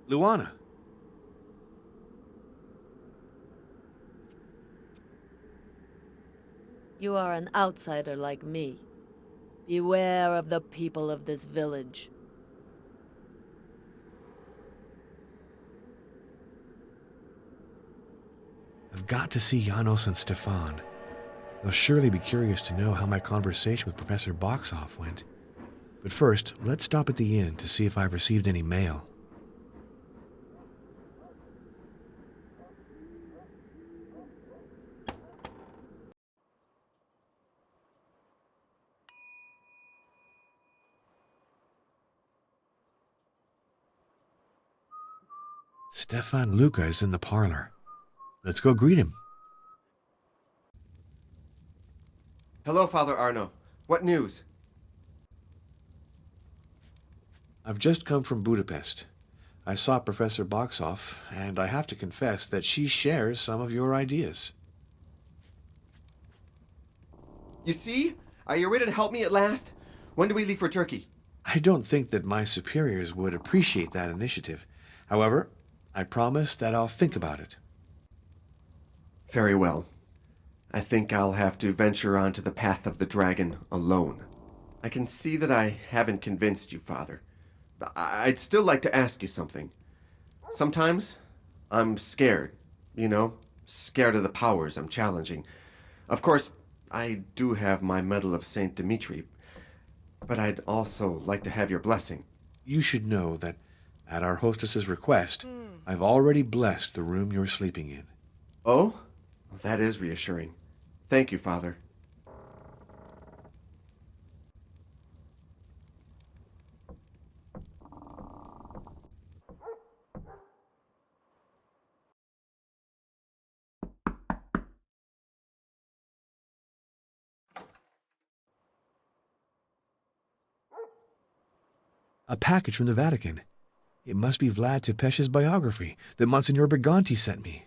Luana. You are an outsider like me. Beware of the people of this village. I've got to see Janos and Stefan. They'll surely be curious to know how my conversation with Professor Boxoff went. But first, let's stop at the inn to see if I've received any mail. Stefan Luca is in the parlor. Let's go greet him. Hello, Father Arno. What news? I've just come from Budapest. I saw Professor Boxoff, and I have to confess that she shares some of your ideas. You see? Are you ready to help me at last? When do we leave for Turkey? I don't think that my superiors would appreciate that initiative. However, I promise that I'll think about it. Very well. I think I'll have to venture onto the path of the dragon alone. I can see that I haven't convinced you, Father. I'd still like to ask you something. Sometimes I'm scared, scared of the powers I'm challenging. Of course, I do have my Medal of St. Dimitri, but I'd also like to have your blessing. You should know that, at our hostess's request, I've already blessed the room you're sleeping in. Oh? Well, that is reassuring. Thank you, Father. A package from the Vatican. It must be Vlad Tepesh's biography that Monsignor Briganti sent me.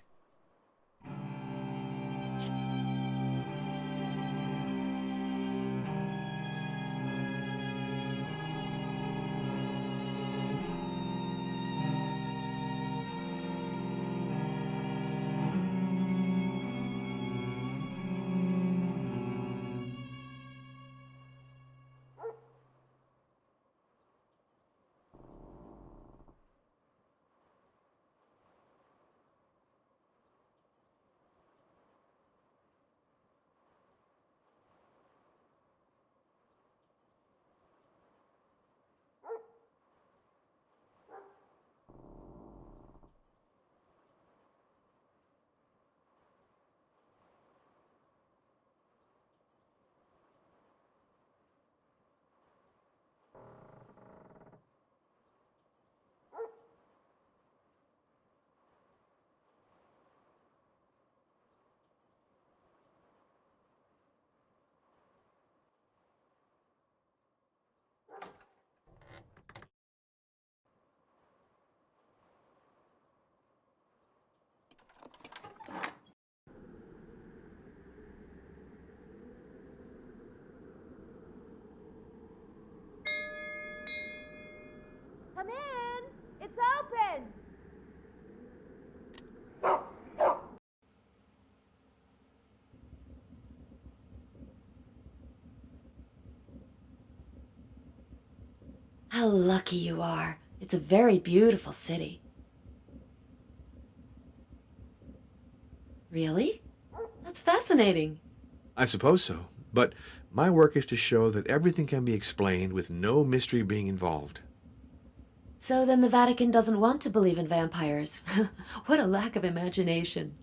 Come in! It's open! How lucky you are. It's a very beautiful city. Really? That's fascinating. I suppose so, but my work is to show that everything can be explained with no mystery being involved. So then the Vatican doesn't want to believe in vampires. What a lack of imagination.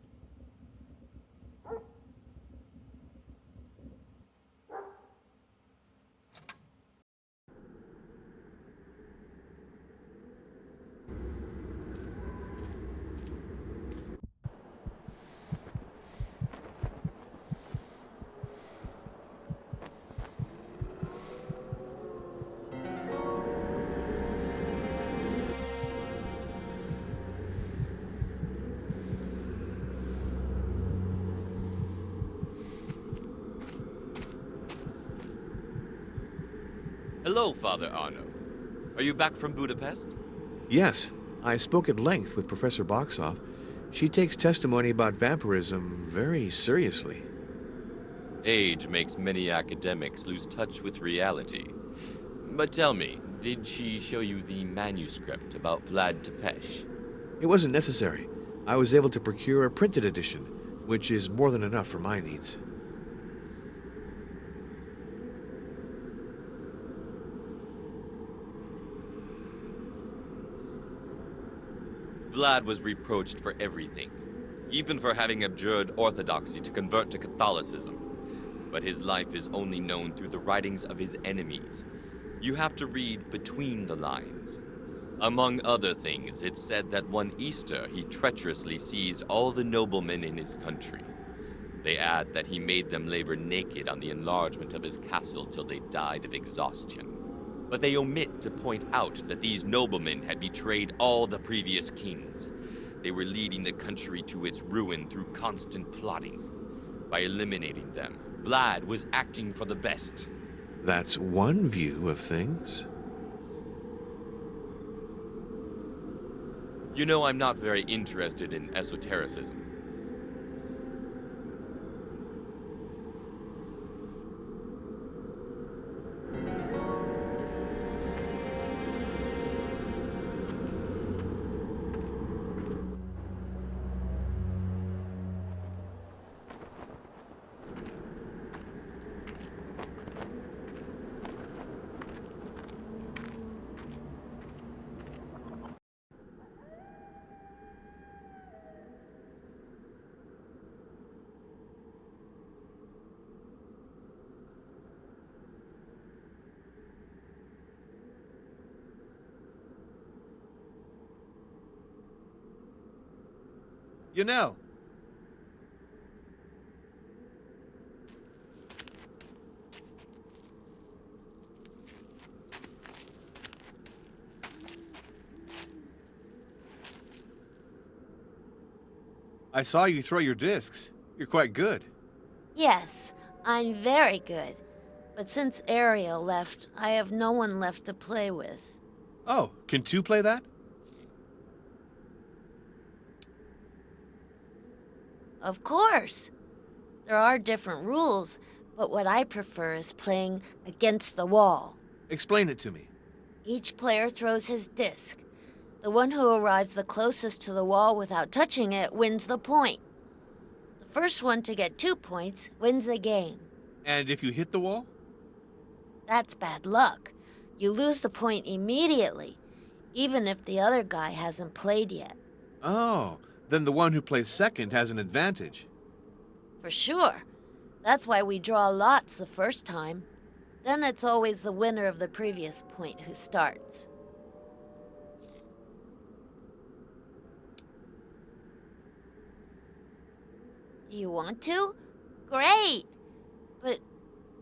Hello, Father Arno. Are you back from Budapest? Yes, I spoke at length with Professor Boxoff. She takes testimony about vampirism very seriously. Age makes many academics lose touch with reality. But tell me, did she show you the manuscript about Vlad Tepes? It wasn't necessary. I was able to procure a printed edition, which is more than enough for my needs. Vlad was reproached for everything, even for having abjured orthodoxy to convert to Catholicism. But his life is only known through the writings of his enemies. You have to read between the lines. Among other things, it's said that one Easter he treacherously seized all the noblemen in his country. They add that he made them labor naked on the enlargement of his castle till they died of exhaustion. But they omit to point out that these noblemen had betrayed all the previous kings. They were leading the country to its ruin through constant plotting. By eliminating them, Vlad was acting for the best. That's one view of things. You know, I'm not very interested in esotericism. You know. I saw you throw your discs. You're quite good. Yes, I'm very good. But since Ariel left, I have no one left to play with. Oh, can two play that? Of course. There are different rules, but what I prefer is playing against the wall. Explain it to me. Each player throws his disc. The one who arrives the closest to the wall without touching it wins the point. The first one to get 2 points wins the game. And if you hit the wall? That's bad luck. You lose the point immediately, even if the other guy hasn't played yet. Oh, then the one who plays second has an advantage. For sure. That's why we draw lots the first time. Then it's always the winner of the previous point who starts. Do you want to? Great! But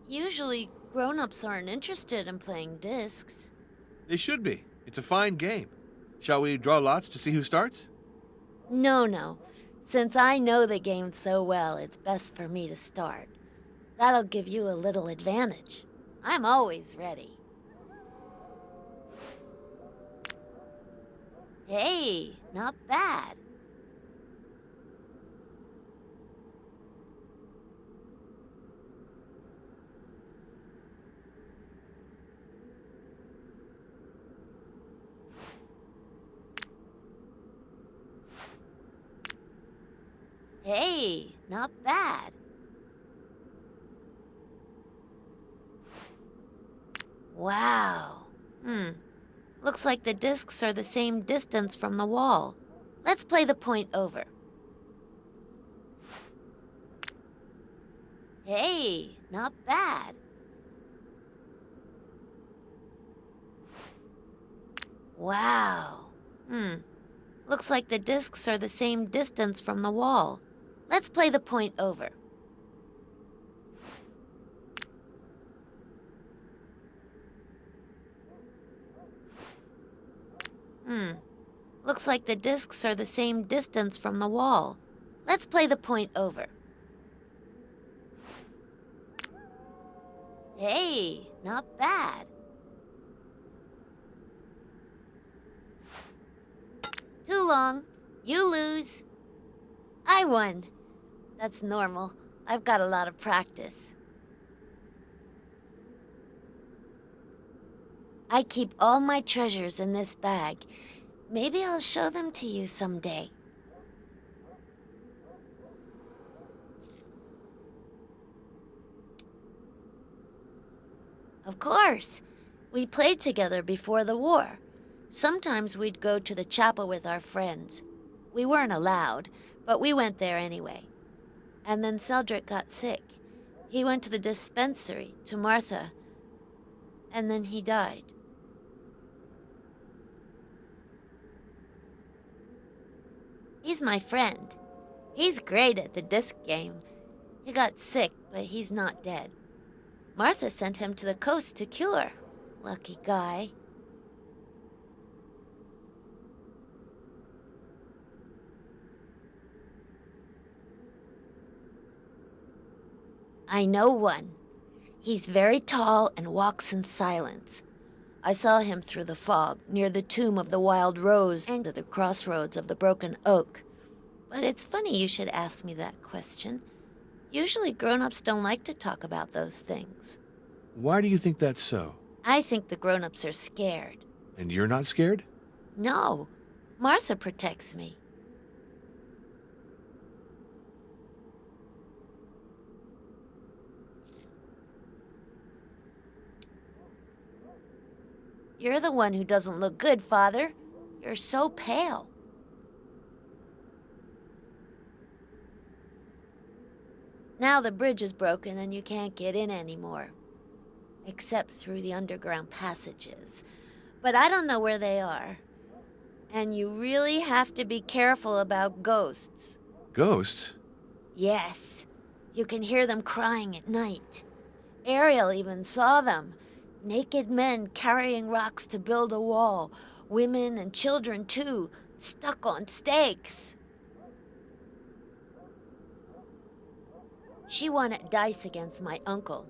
usually grown-ups aren't interested in playing discs. They should be. It's a fine game. Shall we draw lots to see who starts? No. Since I know the game so well, it's best for me to start. That'll give you a little advantage. I'm always ready. Hey, not bad. Hey, not bad. Wow. Looks like the discs are the same distance from the wall. Let's play the point over. Hey, not bad. Wow. Looks like the discs are the same distance from the wall. Let's play the point over. Looks like the discs are the same distance from the wall. Let's play the point over. Hey, not bad. Too long. You lose. I won. That's normal. I've got a lot of practice. I keep all my treasures in this bag. Maybe I'll show them to you someday. Of course. We played together before the war. Sometimes we'd go to the chapel with our friends. We weren't allowed, but we went there anyway. And then Celdric got sick. He went to the dispensary, to Martha, and then he died. He's my friend. He's great at the disc game. He got sick, but he's not dead. Martha sent him to the coast to cure. Lucky guy. I know one. He's very tall and walks in silence. I saw him through the fog, near the tomb of the wild rose and at the crossroads of the broken oak. But it's funny you should ask me that question. Usually grown-ups don't like to talk about those things. Why do you think that's so? I think the grown-ups are scared. And you're not scared? No. Martha protects me. You're the one who doesn't look good, Father. You're so pale. Now the bridge is broken and you can't get in anymore. Except through the underground passages. But I don't know where they are. And you really have to be careful about ghosts. Ghosts? Yes. You can hear them crying at night. Ariel even saw them. Naked men carrying rocks to build a wall. Women and children, too, stuck on stakes. She won at dice against my uncle.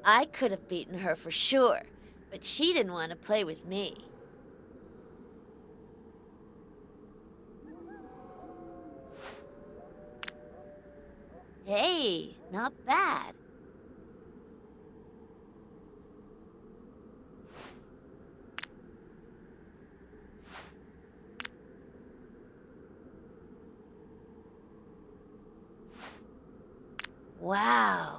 I could have beaten her for sure, but she didn't want to play with me. Hey, not bad. Wow.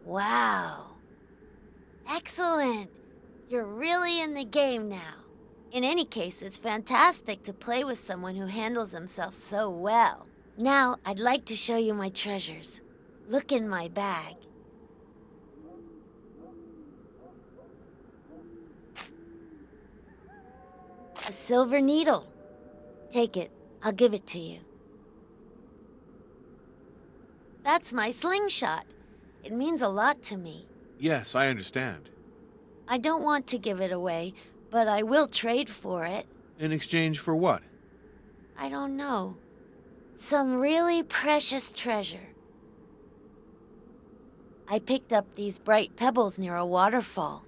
Wow. Excellent. You're really in the game now. In any case, it's fantastic to play with someone who handles himself so well. Now, I'd like to show you my treasures. Look in my bag. A silver needle. Take it. I'll give it to you. That's my slingshot. It means a lot to me. Yes, I understand. I don't want to give it away, but I will trade for it. In exchange for what? I don't know. Some really precious treasure. I picked up these bright pebbles near a waterfall.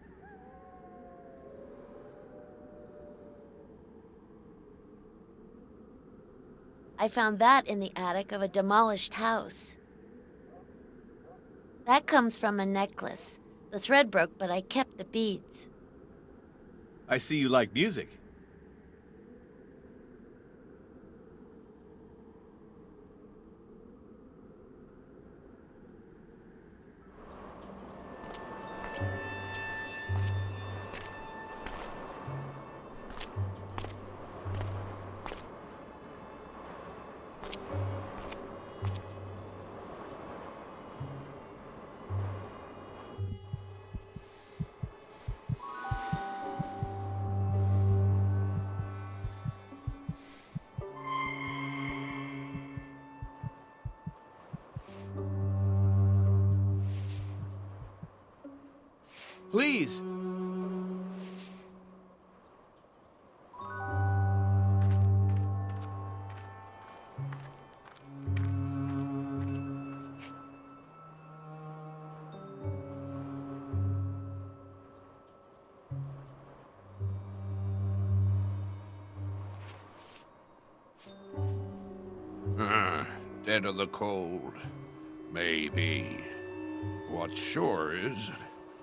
I found that in the attic of a demolished house. That comes from a necklace. The thread broke, but I kept the beads. I see you like music. Please! Dead of the cold. Maybe. What's sure is,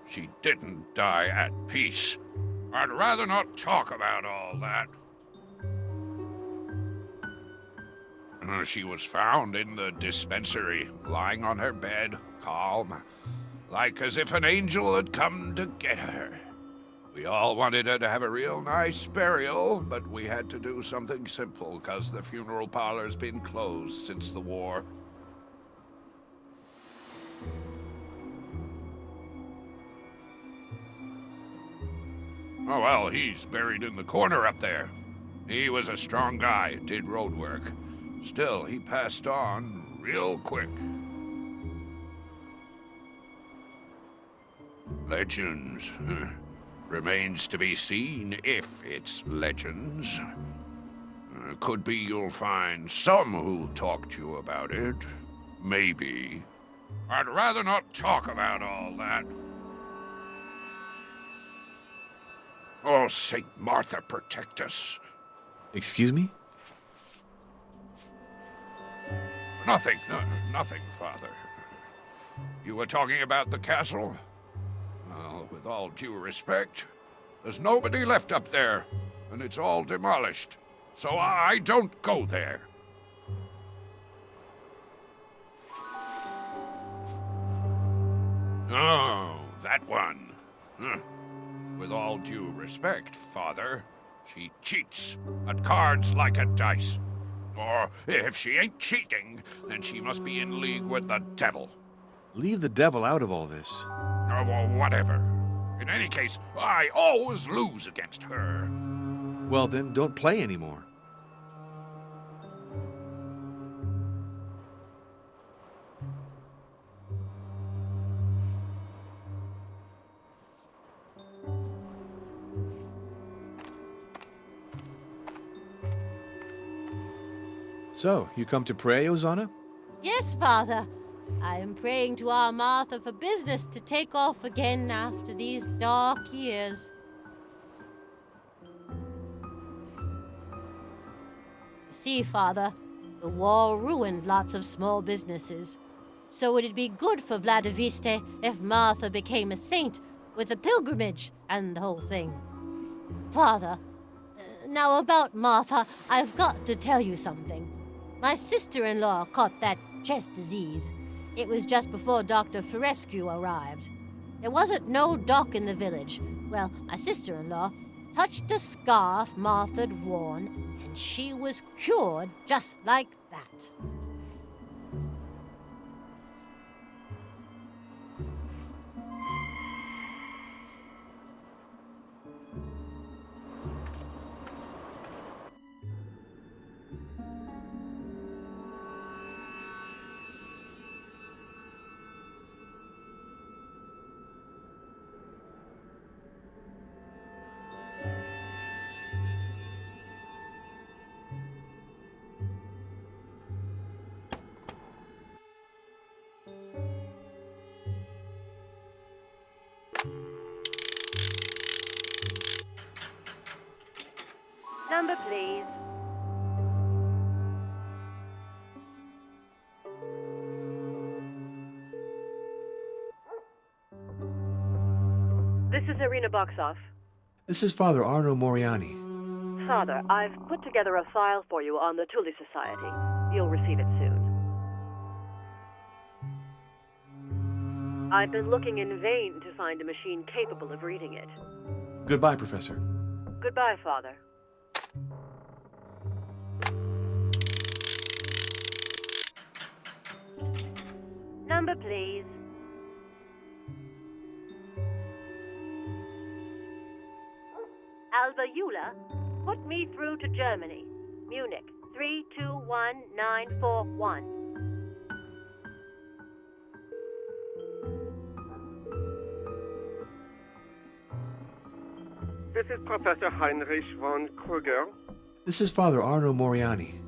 she didn't die at peace. I'd rather not talk about all that. She was found in the dispensary, lying on her bed, calm, like as if an angel had come to get her. We all wanted her to have a real nice burial, but we had to do something simple, 'cause the funeral parlor's been closed since the war. Oh, well, he's buried in the corner up there. He was a strong guy, did road work. Still, he passed on real quick. Legends. Remains to be seen if it's legends. Could be you'll find some who'll talk to you about it. Maybe. I'd rather not talk about all that. Oh, Saint Martha, protect us. Excuse me? Nothing, nothing, Father. You were talking about the castle? Well, with all due respect, there's nobody left up there, and it's all demolished. So I don't go there. Oh, that one. With all due respect, Father, she cheats at cards like at dice. Or if she ain't cheating, then she must be in league with the devil. Leave the devil out of all this. Oh, well, whatever. In any case, I always lose against her. Well, then, don't play anymore. So, you come to pray, Ozana? Yes, Father. I am praying to our Martha for business to take off again after these dark years. You see, Father, the war ruined lots of small businesses. So it'd be good for Vladoviste if Martha became a saint with a pilgrimage and the whole thing. Father, now about Martha, I've got to tell you something. My sister-in-law caught that chest disease. It was just before Dr. Florescu arrived. There wasn't no doc in the village. Well, my sister-in-law touched a scarf Martha'd worn, and she was cured just like that. Number, please. This is Arena Boxoff. This is Father Arno Moriani. Father, I've put together a file for you on the Tully Society. You'll receive it soon. I've been looking in vain to find a machine capable of reading it. Goodbye, Professor. Goodbye, Father. Number, please. Alba Eula, put me through to Germany. Munich, 321941. This is Professor Heinrich von Kruger. This is Father Arno Moriani.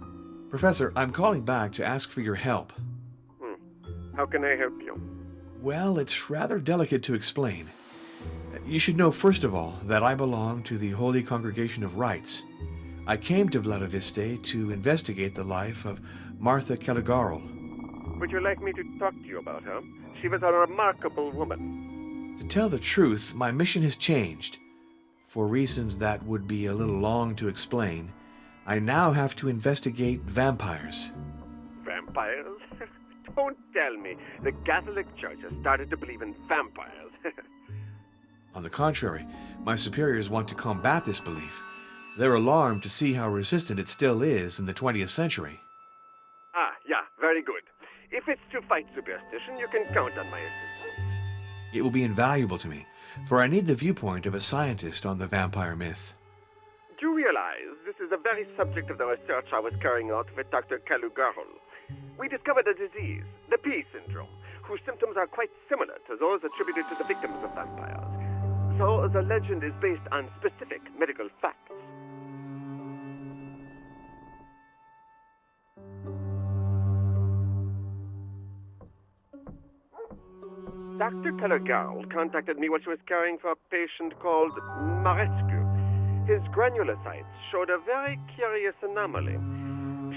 Professor, I'm calling back to ask for your help. How can I help you? Well, it's rather delicate to explain. You should know, first of all, that I belong to the Holy Congregation of Rites. I came to Vladoviste to investigate the life of Martha Calugarul. Would you like me to talk to you about her? She was a remarkable woman. To tell the truth, my mission has changed. For reasons that would be a little long to explain, I now have to investigate vampires. vampires? Don't tell me the Catholic Church has started to believe in vampires. On the contrary, my superiors want to combat this belief. They're alarmed to see how resistant it still is in the 20th century. Ah, yeah, very good. If it's to fight superstition, you can count on my assistance. It will be invaluable to me, for I need the viewpoint of a scientist on the vampire myth. Do you realize this is the very subject of the research I was carrying out with Dr. Calugarul? We discovered a disease, the P syndrome, whose symptoms are quite similar to those attributed to the victims of vampires. So the legend is based on specific medical facts. Dr. Calugarul contacted me while she was caring for a patient called Marescu. His granulocytes showed a very curious anomaly.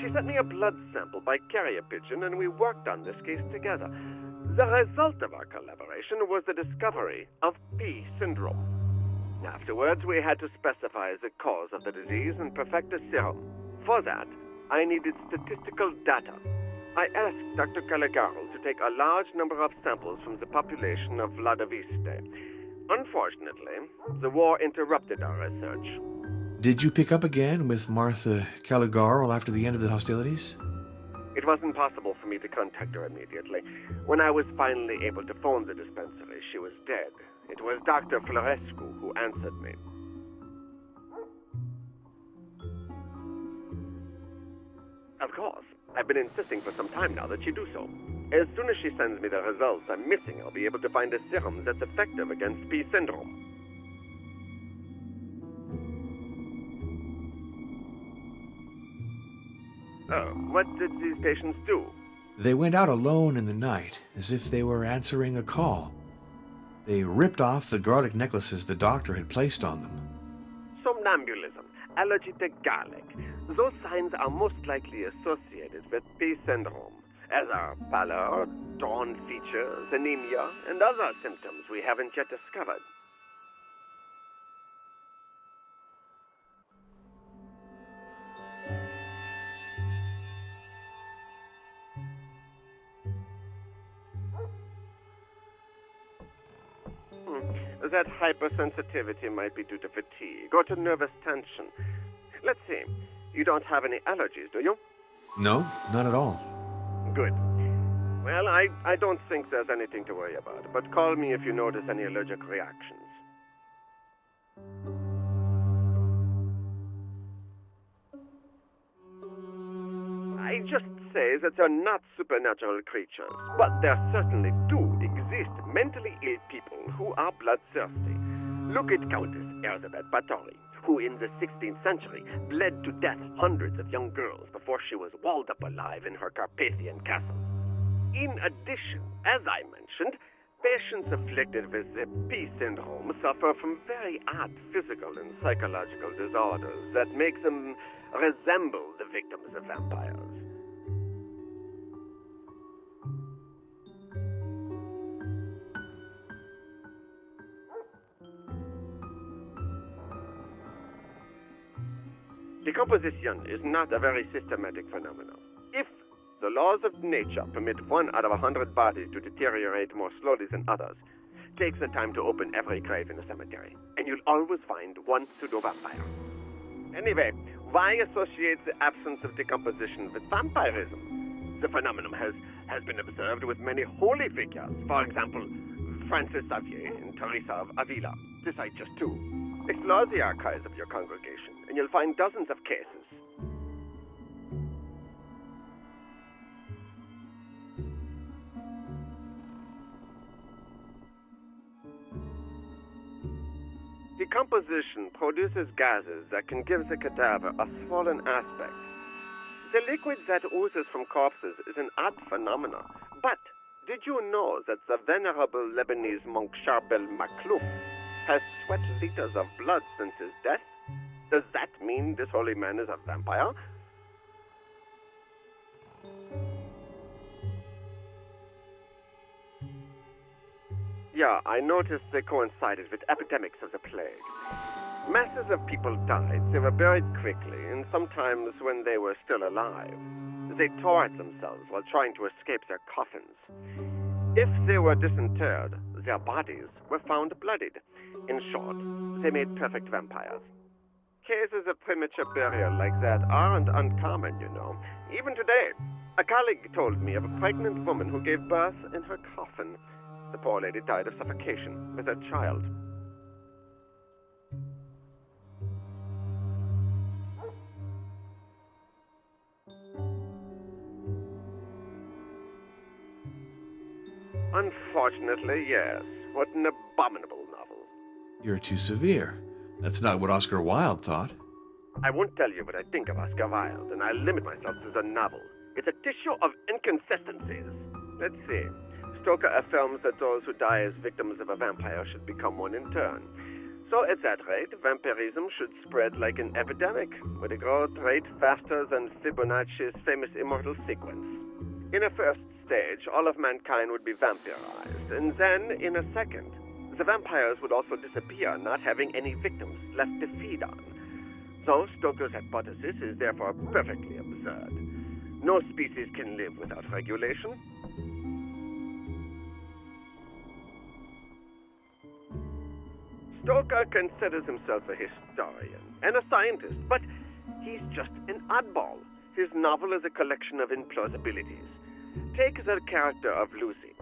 She sent me a blood sample by carrier pigeon, and we worked on this case together. The result of our collaboration was the discovery of P syndrome. Afterwards, we had to specify the cause of the disease and perfect a serum. For that, I needed statistical data. I asked Dr. Calugarul to take a large number of samples from the population of Vladoviste. Unfortunately, the war interrupted our research. Did you pick up again with Martha Calugarul after the end of the hostilities? It wasn't possible for me to contact her immediately. When I was finally able to phone the dispensary, she was dead. It was Dr. Florescu who answered me. Of course, I've been insisting for some time now that she do so. As soon as she sends me the results I'm missing, I'll be able to find a serum that's effective against P syndrome. Oh, what did these patients do? They went out alone in the night, as if they were answering a call. They ripped off the garlic necklaces the doctor had placed on them. Somnambulism, allergy to garlic. Those signs are most likely associated with P syndrome, as are pallor, drawn features, anemia, and other symptoms we haven't yet discovered. That hypersensitivity might be due to fatigue or to nervous tension. Let's see. You don't have any allergies, do you? No, not at all. Good. Well, I don't think there's anything to worry about, but call me if you notice any allergic reactions. I just say that they're not supernatural creatures, but there certainly do exist mentally ill people who are bloodthirsty. Look at Countess Elizabeth Báthory, who in the 16th century bled to death hundreds of young girls before she was walled up alive in her Carpathian castle. In addition, as I mentioned, patients afflicted with the P syndrome suffer from very odd physical and psychological disorders that make them resemble the victims of vampires. Decomposition is not a very systematic phenomenon. If the laws of nature permit 1 out of 100 bodies to deteriorate more slowly than others, take the time to open every grave in a cemetery, and you'll always find one pseudo-vampire. Anyway, why associate the absence of decomposition with vampirism? The phenomenon has been observed with many holy figures. For example, Francis Xavier and Teresa of Avila, to cite just two. Explore the archives of your congregation, and you'll find dozens of cases. Decomposition produces gases that can give the cadaver a swollen aspect. The liquid that oozes from corpses is an odd phenomenon, but did you know that the venerable Lebanese monk Charbel Maklouf has sweat liters of blood since his death? Does that mean this holy man is a vampire? Yeah, I noticed they coincided with epidemics of the plague. Masses of people died, they were buried quickly, and sometimes when they were still alive. They tore at themselves while trying to escape their coffins. If they were disinterred, their bodies were found bloodied. In short, they made perfect vampires. Cases of premature burial like that aren't uncommon, you know. Even today, a colleague told me of a pregnant woman who gave birth in her coffin. The poor lady died of suffocation with her child. Unfortunately, yes. What an abominable novel. You're too severe. That's not what Oscar Wilde thought. I won't tell you what I think of Oscar Wilde, and I'll limit myself to the novel. It's a tissue of inconsistencies. Let's see. Stoker affirms that those who die as victims of a vampire should become one in turn. So at that rate, vampirism should spread like an epidemic, with a growth rate faster than Fibonacci's famous immortal sequence. In a first stage, all of mankind would be vampirized, and then, in a second, the vampires would also disappear, not having any victims left to feed on. So Stoker's hypothesis is therefore perfectly absurd. No species can live without regulation. Stoker considers himself a historian and a scientist, but he's just an oddball. His novel is a collection of implausibilities. Take the character of Lucy.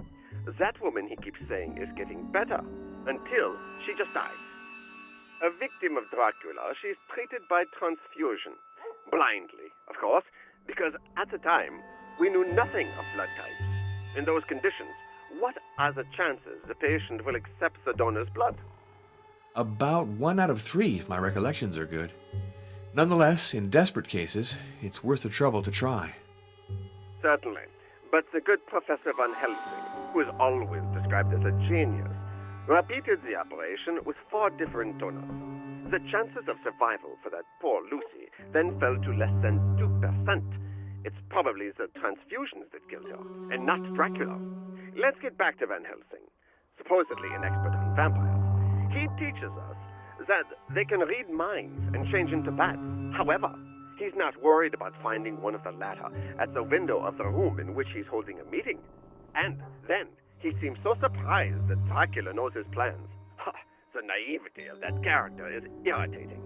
That woman, he keeps saying, is getting better, until she just dies. A victim of Dracula, she's treated by transfusion. Blindly, of course, because at the time, we knew nothing of blood types. In those conditions, what are the chances the patient will accept the donor's blood? About 1 out of 3, if my recollections are good. Nonetheless, in desperate cases, it's worth the trouble to try. Certainly. But the good Professor Van Helsing, who is always described as a genius, repeated the operation with 4 different donors. The chances of survival for that poor Lucy then fell to less than 2%. It's probably the transfusions that killed her, and not Dracula. Let's get back to Van Helsing, supposedly an expert on vampires. He teaches us that they can read minds and change into bats. However, he's not worried about finding one of the latter at the window of the room in which he's holding a meeting. And then he seems so surprised that Dracula knows his plans. Ha! The naivety of that character is irritating.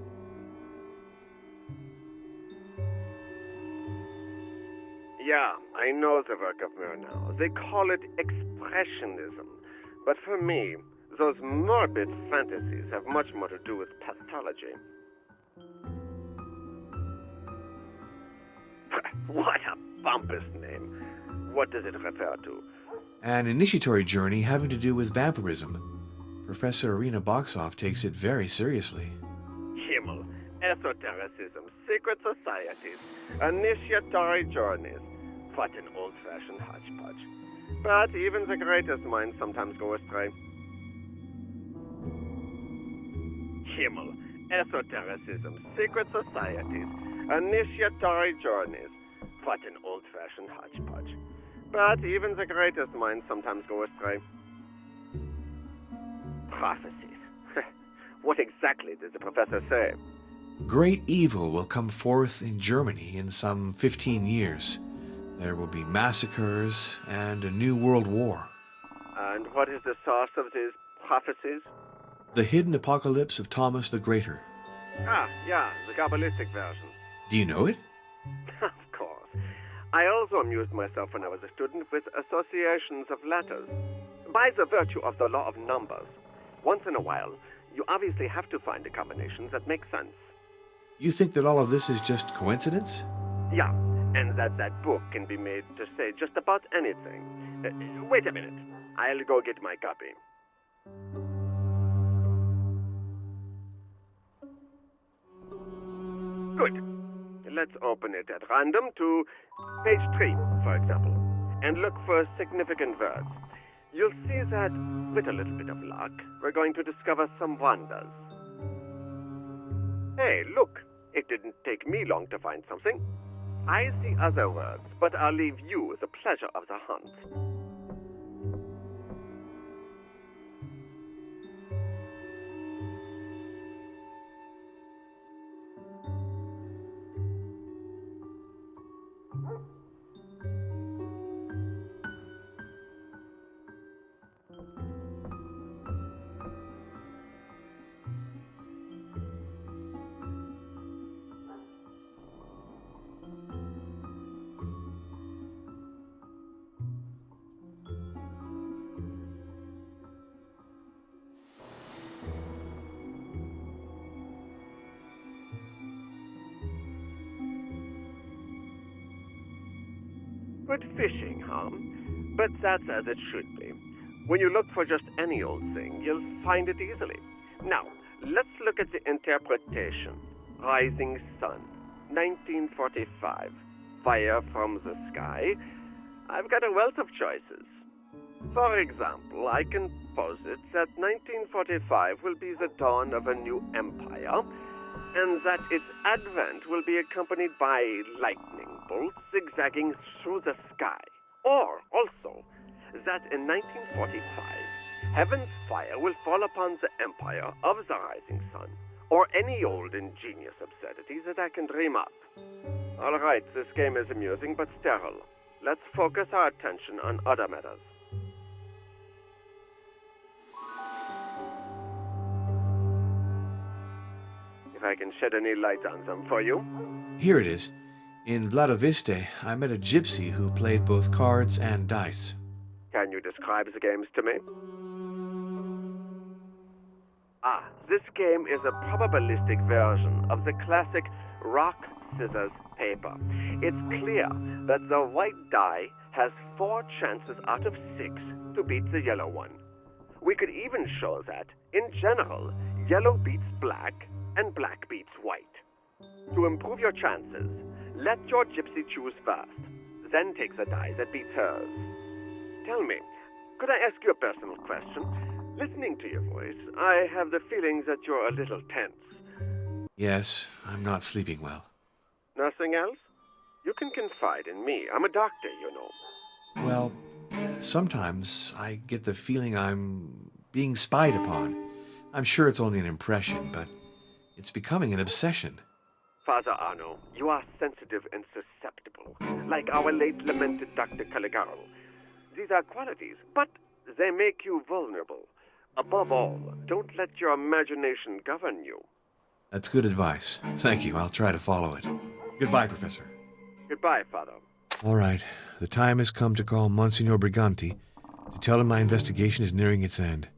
Yeah, I know the work of Murnau. They call it expressionism. But for me, those morbid fantasies have much more to do with pathology. What a pompous name. What does it refer to? An initiatory journey having to do with vampirism. Professor Irina Boxoff takes it very seriously. Himmel, esotericism, secret societies, initiatory journeys. What an old-fashioned hodgepodge. But even the greatest minds sometimes go astray. Himmel, esotericism, secret societies, initiatory journeys. What an old-fashioned hodgepodge. But even the greatest minds sometimes go astray. Prophecies. What exactly did the professor say? Great evil will come forth in Germany in some 15 years. There will be massacres and a new world war. And what is the source of these prophecies? The hidden apocalypse of Thomas the Greater. Ah, yeah, the Kabbalistic version. Do you know it? Of course. I also amused myself when I was a student with associations of letters. By the virtue of the law of numbers, once in a while, you obviously have to find a combination that makes sense. You think that all of this is just coincidence? Yeah, and that book can be made to say just about anything. Wait a minute. I'll go get my copy. Good. Let's open it at random to page 3, for example, and look for significant words. You'll see that, with a little bit of luck, we're going to discover some wonders. Hey, look! It didn't take me long to find something. I see other words, but I'll leave you the pleasure of the hunt. Good fishing, huh? But that's as it should be. When you look for just any old thing, you'll find it easily. Now, let's look at the interpretation. Rising Sun, 1945. Fire from the sky. I've got a wealth of choices. For example, I can posit that 1945 will be the dawn of a new empire, and that its advent will be accompanied by lightning bolts zigzagging through the sky. Or, also, that in 1945, heaven's fire will fall upon the empire of the rising sun, or any old ingenious absurdity that I can dream up. All right, this game is amusing but sterile. Let's focus our attention on other matters. If I can shed any light on them for you. Here it is. In Vladoviste, I met a gypsy who played both cards and dice. Can you describe the games to me? This game is a probabilistic version of the classic rock, scissors, paper. It's clear that the white die has 4 chances out of 6 to beat the yellow one. We could even show that, in general, yellow beats black and black beats white. To improve your chances, let your gypsy choose first, then take the die that beats hers. Tell me, could I ask you a personal question? Listening to your voice, I have the feeling that you're a little tense. Yes, I'm not sleeping well. Nothing else? You can confide in me. I'm a doctor, you know. Well, sometimes I get the feeling I'm being spied upon. I'm sure it's only an impression, but it's becoming an obsession. Father Arno, you are sensitive and susceptible, like our late lamented Dr. Calugarul. These are qualities, but they make you vulnerable. Above all, don't let your imagination govern you. That's good advice. Thank you. I'll try to follow it. Goodbye, Professor. Goodbye, Father. All right. The time has come to call Monsignor Briganti to tell him my investigation is nearing its end.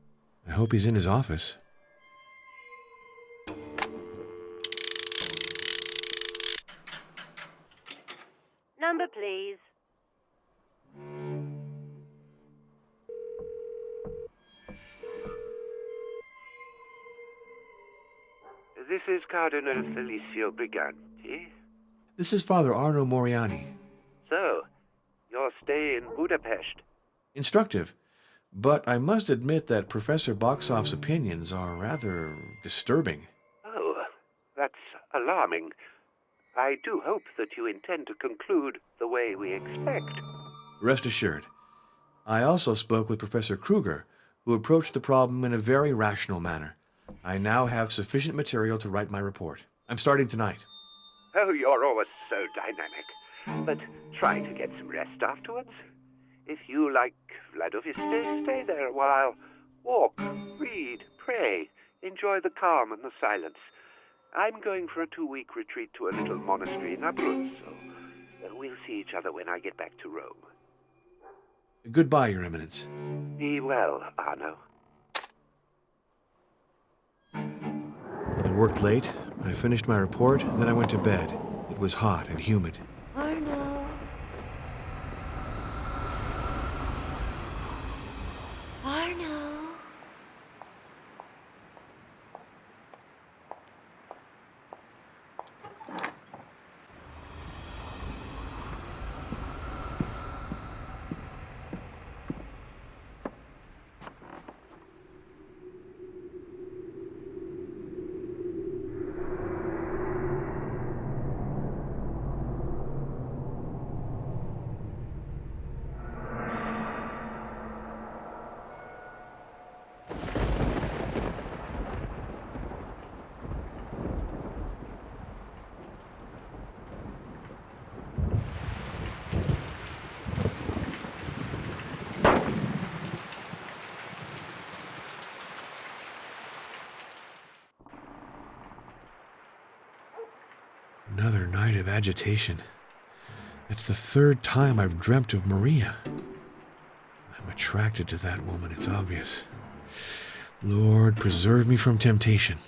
I hope he's in his office. Number, please. This is Cardinal Felicio Briganti. This is Father Arno Moriani. So, your stay in Budapest. Instructive. But I must admit that Professor Boxoff's opinions are rather disturbing. Oh, that's alarming. I do hope that you intend to conclude the way we expect. Rest assured. I also spoke with Professor Kruger, who approached the problem in a very rational manner. I now have sufficient material to write my report. I'm starting tonight. Oh, you're always so dynamic. But try to get some rest afterwards. If you like Vladoviste, stay there a while. Walk, read, pray, enjoy the calm and the silence. I'm going for a 2-week retreat to a little monastery in Abruzzo. We'll see each other when I get back to Rome. Goodbye, Your Eminence. Be well, Arno. I worked late. I finished my report, then I went to bed. It was hot and humid. Arno. Arno. Another night of agitation. It's the 3rd time I've dreamt of Maria. I'm attracted to that woman, it's obvious. Lord, preserve me from temptation.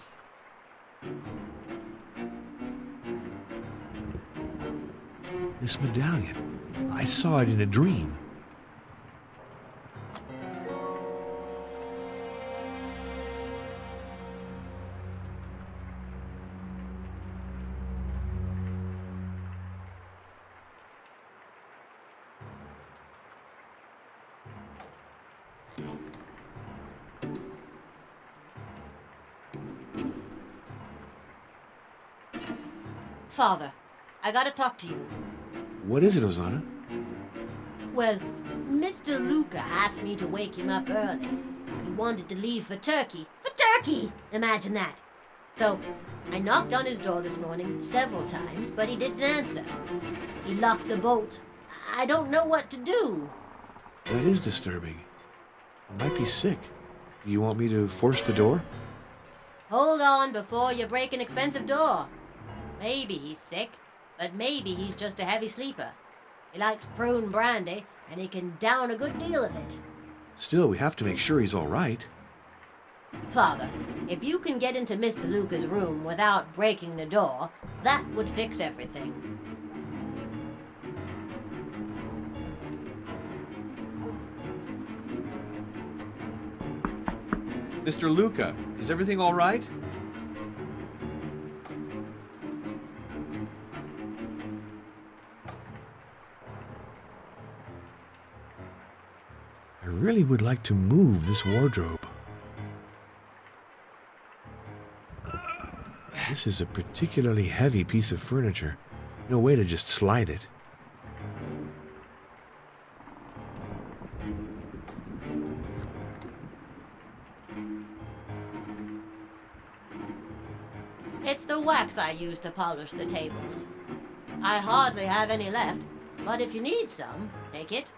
This medallion. I saw it in a dream. Father, I gotta talk to you. What is it, Ozana? Well, Mr. Luca asked me to wake him up early. He wanted to leave for Turkey. For Turkey! Imagine that. So, I knocked on his door this morning several times, but he didn't answer. He locked the bolt. I don't know what to do. That is disturbing. He might be sick. Do you want me to force the door? Hold on before you break an expensive door. Maybe he's sick, but maybe he's just a heavy sleeper. He likes prune brandy, and he can down a good deal of it. Still, we have to make sure he's all right. Father, if you can get into Mr. Luca's room without breaking the door, that would fix everything. Mr. Luca, is everything all right? I really would like to move this wardrobe. This is a particularly heavy piece of furniture. No way to just slide it. It's the wax I use to polish the tables. I hardly have any left, but if you need some, take it.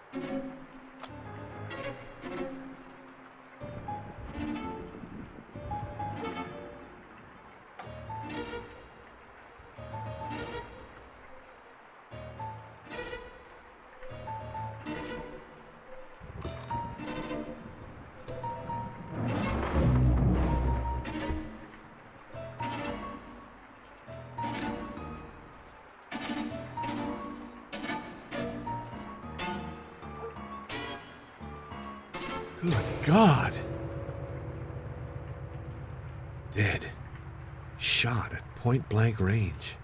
Good God. Dead. Shot at point-blank range.